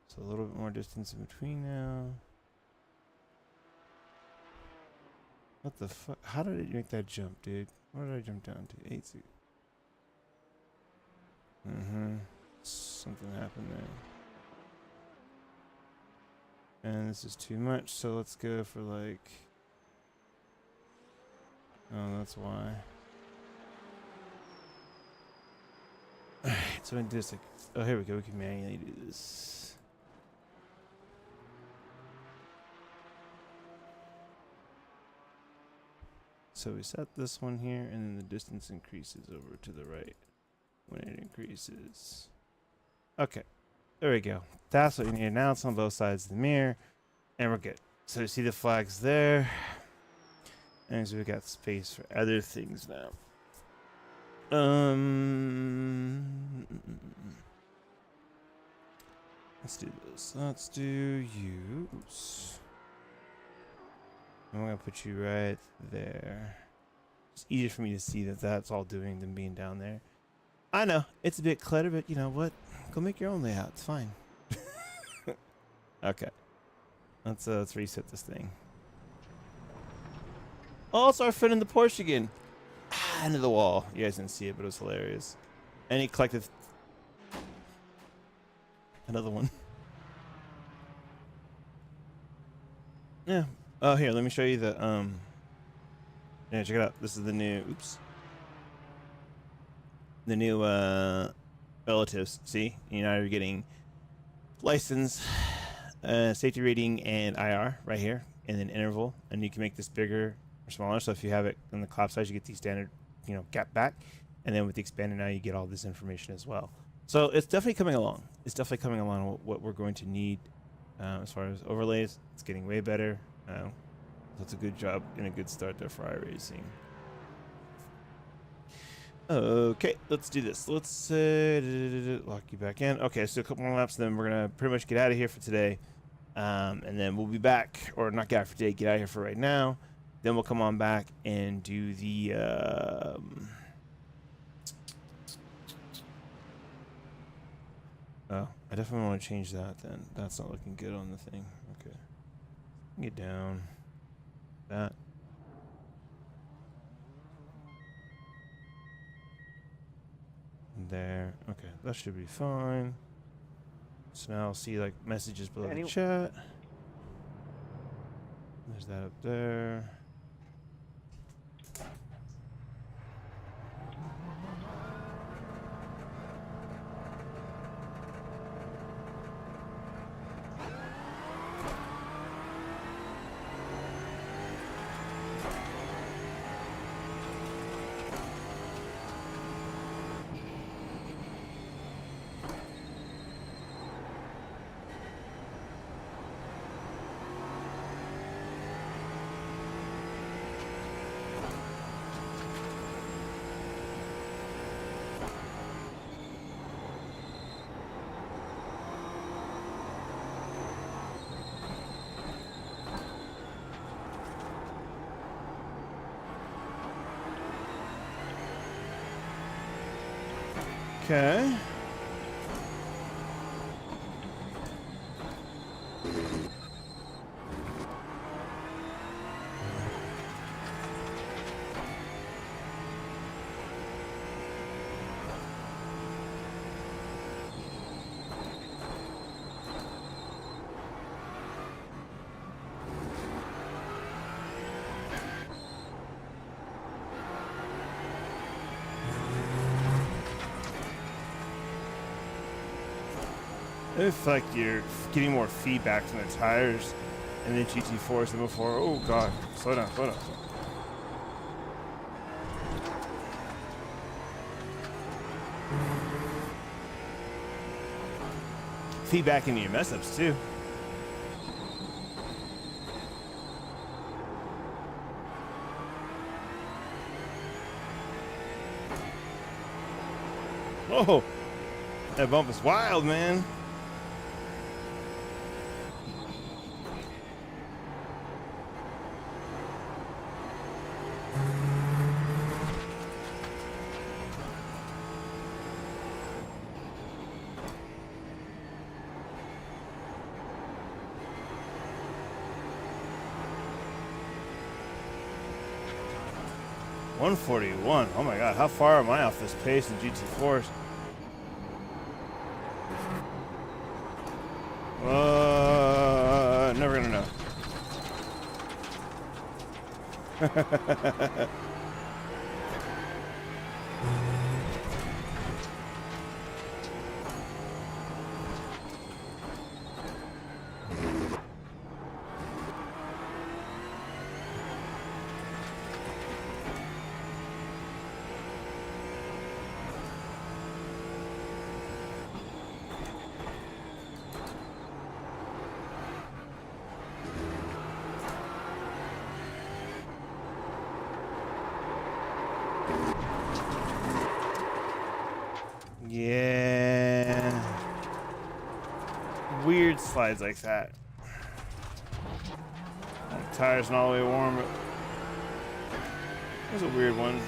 So a little bit more distance in between now. What the fuck? How did it make that jump, dude? What did I jump down to? 8. Something happened there. And this is too much, so let's go for like. Oh, that's why. Alright, so in this. Oh, here we go. We can manually do this. So we set this one here, and then the distance increases over to the right when it increases. Okay, there we go. That's what we need. Now it's on both sides of the mirror, and we're good. So you see the flags there, and so we got space for other things now. Let's do this. Let's do use. I'm gonna put you right there. It's easier for me to see that that's all doing than being down there. I know it's a bit cluttered, but you know what? Go make your own layout. It's fine. Okay, let's reset this thing. Oh, it's our friend in the Porsche again. Into the wall. You guys didn't see it, but it was hilarious. And he collected another one. Yeah. Oh, here, let me show you the, yeah, check it out. This is the new, the new, relatives. See? You know, you're getting license, safety rating, and IR right here, and then interval. And you can make this bigger or smaller. So if you have it in the clap size, you get the standard, you know, gap back. And then with the expander now, you get all this information as well. So it's definitely coming along. It's definitely coming along what we're going to need as far as overlays. It's getting way better. That's a good job and a good start there for iRacing. Okay, let's do this. Let's lock you back in. Okay, so a couple more laps, then we're gonna pretty much get out of here for today, and then we'll be back, or not get out for today, get out of here for right now. Then we'll come on back and do the. Oh, I definitely want to change that. Then that's not looking good on the thing. Okay. Get down. That. There. Okay, that should be fine. So now I'll see like messages below the chat. There's that up there. Okay. I feel like you're getting more feedback from the tires and the GT4s than before. Oh god, slow down, slow down. Feedback into your mess ups too. Oh, that bump is wild, man. $141. Oh my god, how far am I off this pace in GT4s? Never gonna know. Yeah. Weird slides like that. Tires not all the way warm, but it was a weird one.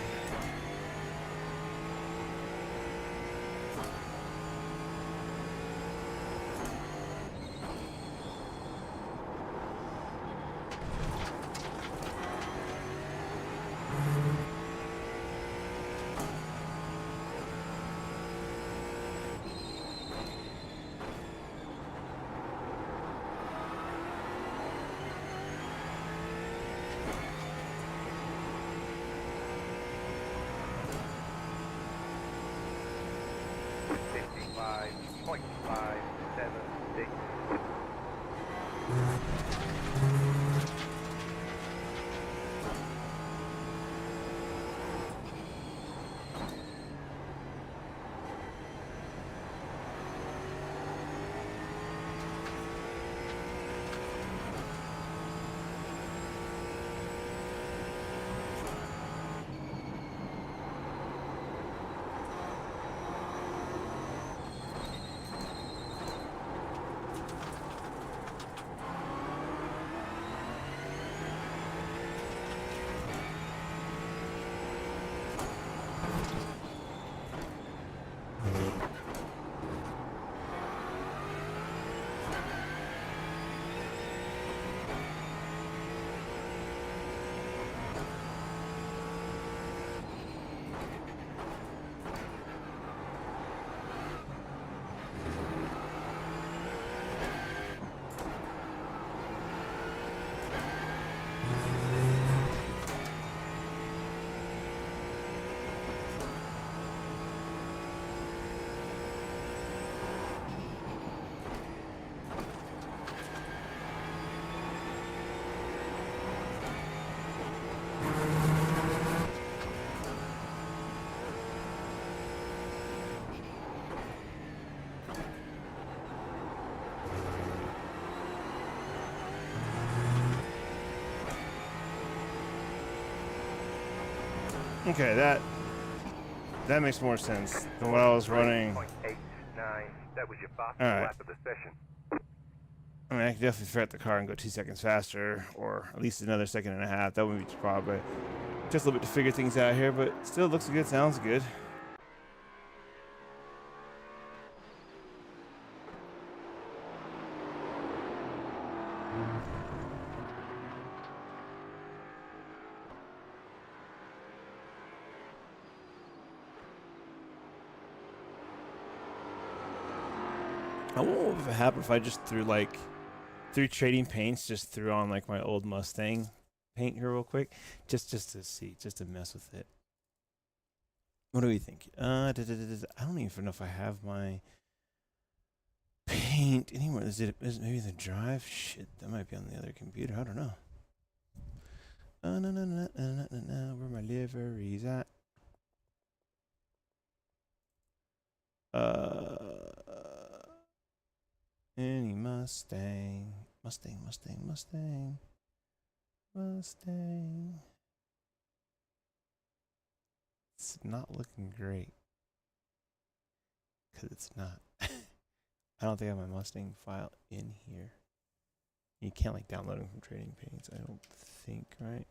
Okay, that makes more sense than what I was running. 3.89. That was your fastest All right. lap of the session. I mean, I could definitely fire up the car and go 2 seconds faster, or at least another second and a half. That wouldn't be probably just a little bit to figure things out here, but still looks good, sounds good. I wonder what would happen if I just threw like 3 trading paints, just threw on like my old Mustang paint here real quick, just to see, just to mess with it. What do we think? I don't even know if I have my paint anywhere. Is it maybe the drive? Shit, that might be on the other computer. I don't know. Where my livery's at? Any Mustang. It's not looking great. Because it's not. I don't think I have my Mustang file in here. You can't like download them from Trading Paints, I don't think, right?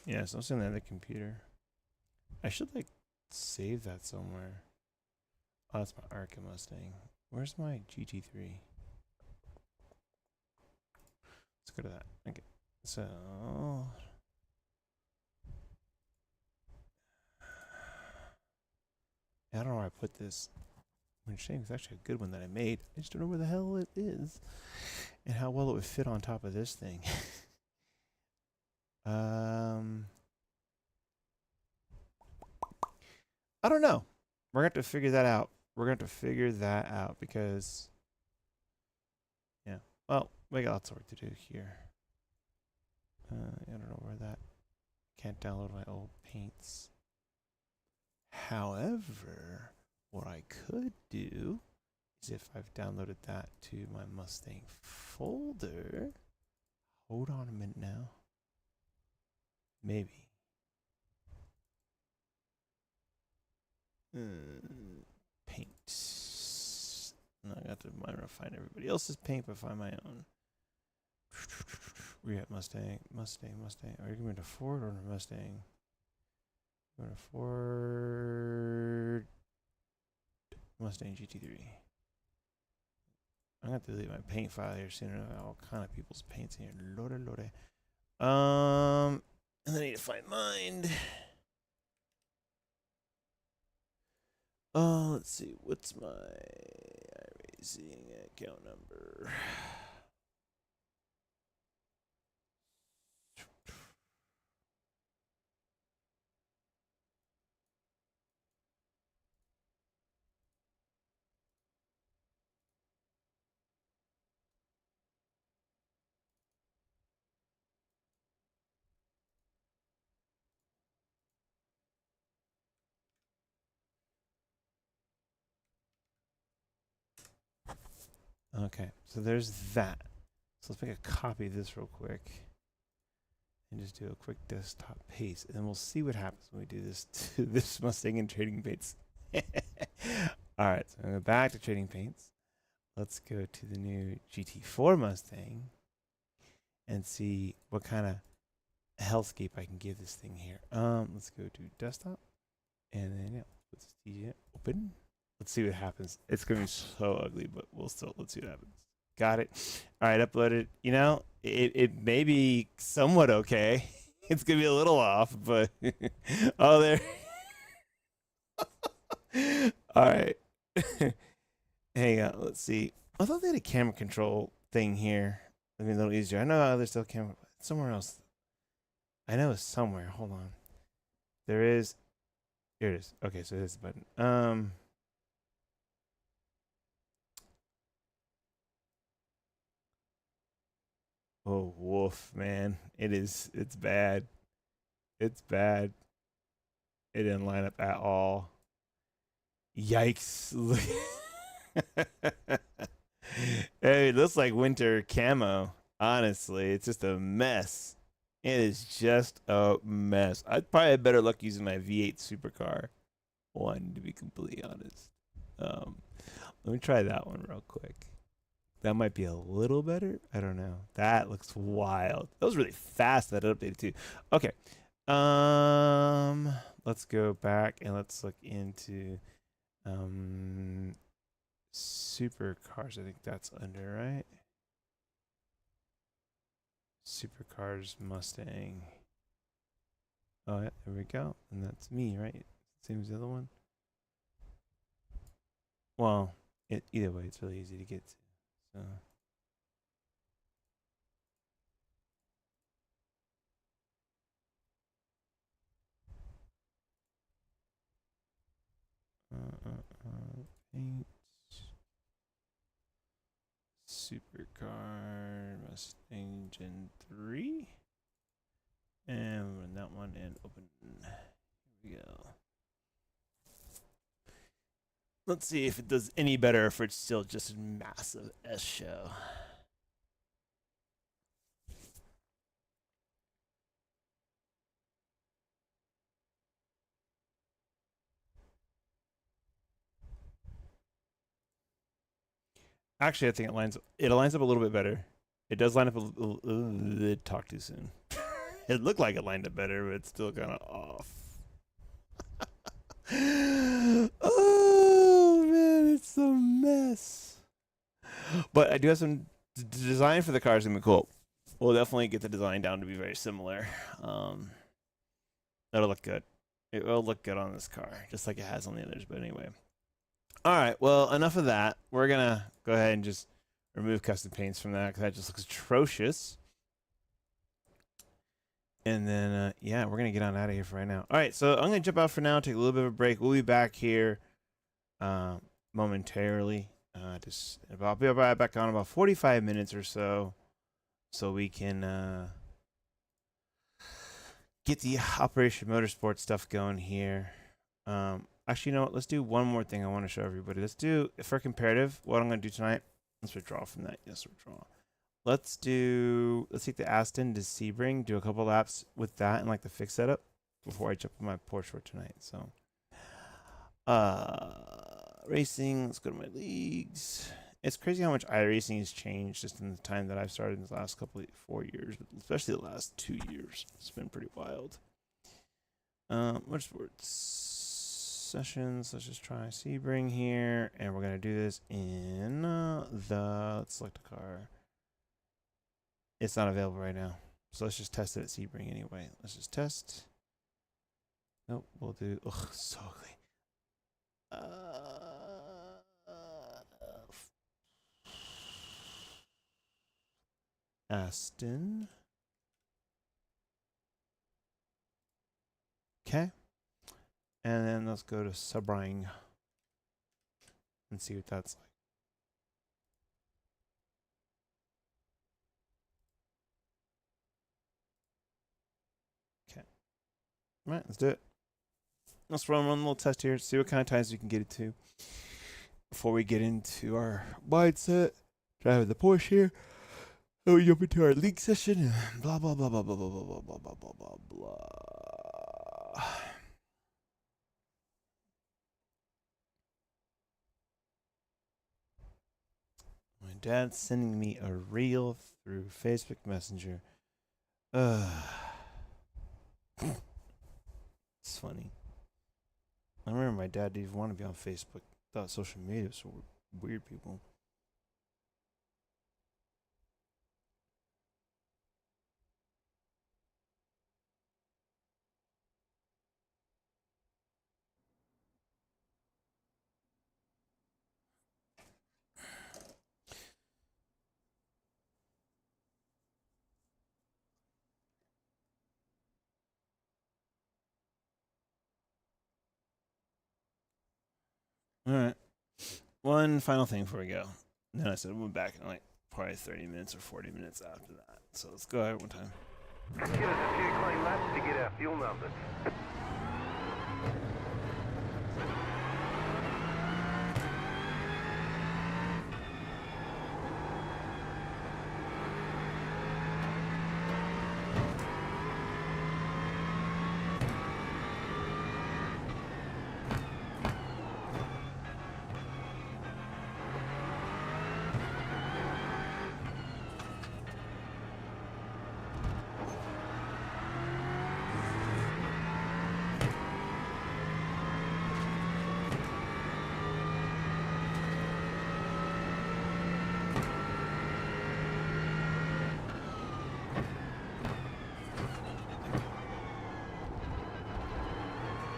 Yeah, so I'm sitting on the computer. I should like save that somewhere. Oh, that's my Arca Mustang. Where's my GT3? Let's go to that. Okay. So I don't know where I put this. Mustang is actually a good one that I made. I just don't know where the hell it is and how well it would fit on top of this thing. I don't know. We're going to have to figure that out. Because, yeah. Well, we got lots of work to do here. I don't know where that. Can't download my old paints. However, what I could do is if I've downloaded that to my Mustang folder. Hold on a minute now. Maybe. Paint. No, I got to find everybody else's paint, but find my own. We're at Mustang. Are you going to Ford or Mustang? Going to Ford. Mustang GT3. I'm going to have to delete my paint file here soon. All kind of people's paints in here. Lore. And then I need to find mine. Let's see. What's my iracing account number? Okay, so there's that. So let's make a copy of this real quick. And just do a quick desktop paste. And then we'll see what happens when we do this to this Mustang and Trading Paints. Alright, so I'm going to go back to Trading Paints. Let's go to the new GT4 Mustang. And see what kind of hellscape I can give this thing here. Let's go to desktop. And then, yeah, let's open. Let's see what happens. It's going to be so ugly, but let's see what happens. Got it. All right, uploaded. You know, it may be somewhat okay. It's going to be a little off, but oh, there. All right. Hang on. Let's see. I thought they had a camera control thing here. I mean, a little easier. I know there's still camera. Somewhere else. I know it's somewhere. Hold on. There is. Here it is. Okay, so there's the button. Oh, woof, man. It's bad. It's bad. It didn't line up at all. Yikes. Hey, it looks like winter camo. Honestly, it's just a mess. It is just a mess. I'd probably have better luck using my V8 supercar one, to be completely honest. Let me try that one real quick. That might be a little better. I don't know. That looks wild. That was really fast that it updated too. Okay. Let's go back and let's look into supercars. I think that's under, right? Supercars Mustang. Oh, yeah, there we go. And that's me, right? Same as the other one. Well, either way, it's really easy to get to. So. Paint. Supercar Mustang Gen 3. And run that one and open. Here we go. Let's see if it does any better if it's still just a massive S show. Actually, I think it lines up a little bit better. It does line up a little. It talked too soon. It looked like it lined up better, but it's still kind of off. Oh man, it's a mess. But I do have some design for the cars gonna be cool. We'll definitely get the design down to be very similar. That'll look good. It will look good on this car, just like it has on the others. But anyway. All right, well, enough of that. We're going to go ahead and just remove custom paints from that because that just looks atrocious. And then, yeah, we're going to get on out of here for right now. All right, so I'm going to jump out for now, take a little bit of a break. We'll be back here momentarily. I'll be right back on about 45 minutes or so we can get the Operation Motorsport stuff going here. Actually, you know what? Let's do one more thing I want to show everybody. Let's do, for comparative, what I'm going to do tonight. Let's withdraw from that. Yes, withdraw. Let's take the Aston to Sebring, do a couple laps with that and like the fixed setup before I jump on my Porsche for tonight. So, racing, let's go to my leagues. It's crazy how much iRacing has changed just in the time that I've started in the last 4 years, but especially the last 2 years. It's been pretty wild. Motorsports sessions. Let's just try Sebring here, and we're gonna do this in let's select a car. It's not available right now, so let's just test it at Sebring anyway. Let's just test. Nope, we'll do. Ugh, so ugly. Aston. Okay. And then let's go to Sebring and see what that's like. Okay. All right, let's do it. Let's run one little test here, see what kind of times we can get it to before we get into our wide set. Driving the Porsche here. Then we jump into our league session. Blah, blah, blah, blah, blah, blah, blah, blah, blah, blah, blah, blah, blah. My dad's sending me a reel through Facebook Messenger. It's funny. I remember my dad didn't even want to be on Facebook. Thought social media was for weird people. All right. One final thing before we go. And then I said we'll be back in like probably 30 minutes or 40 minutes after that. So let's go ahead one time. Give us a few clean laps to get our fuel numbers.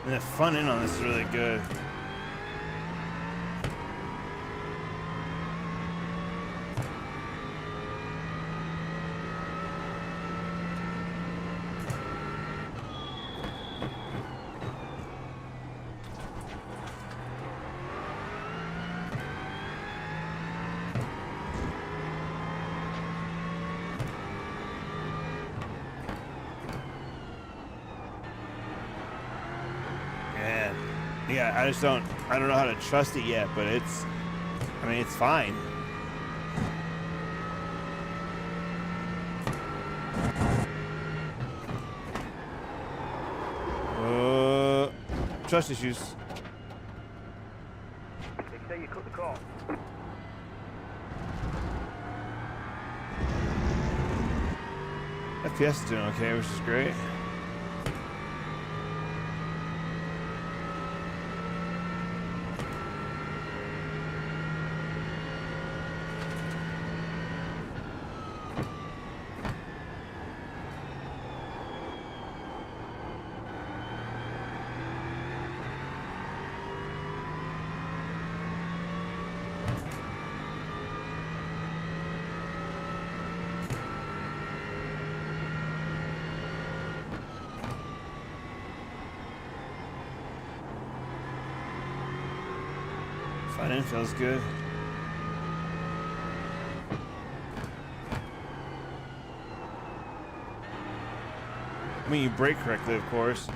And the front end on this is really good. Yeah, I don't know how to trust it yet, but it's fine. Trust issues. They say you cut the cord. FPS is doing okay, which is great. Front end feels good. I mean, you brake correctly, of course.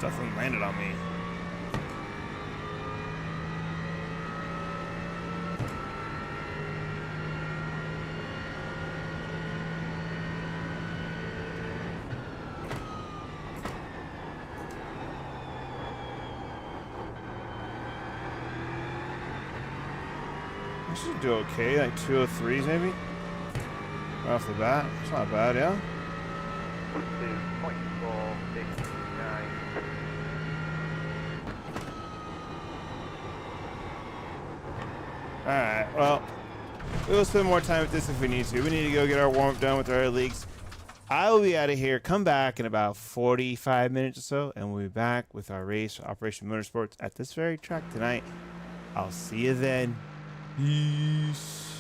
Definitely landed on me. I should do okay, like 203s maybe. Right off the bat. It's not bad, yeah. 2.469. Alright, well, we'll spend more time with this if we need to. We need to go get our warm-up done with our leaks. I will be out of here. Come back in about 45 minutes or so, and we'll be back with our race, Operation Motorsports, at this very track tonight. I'll see you then. Peace.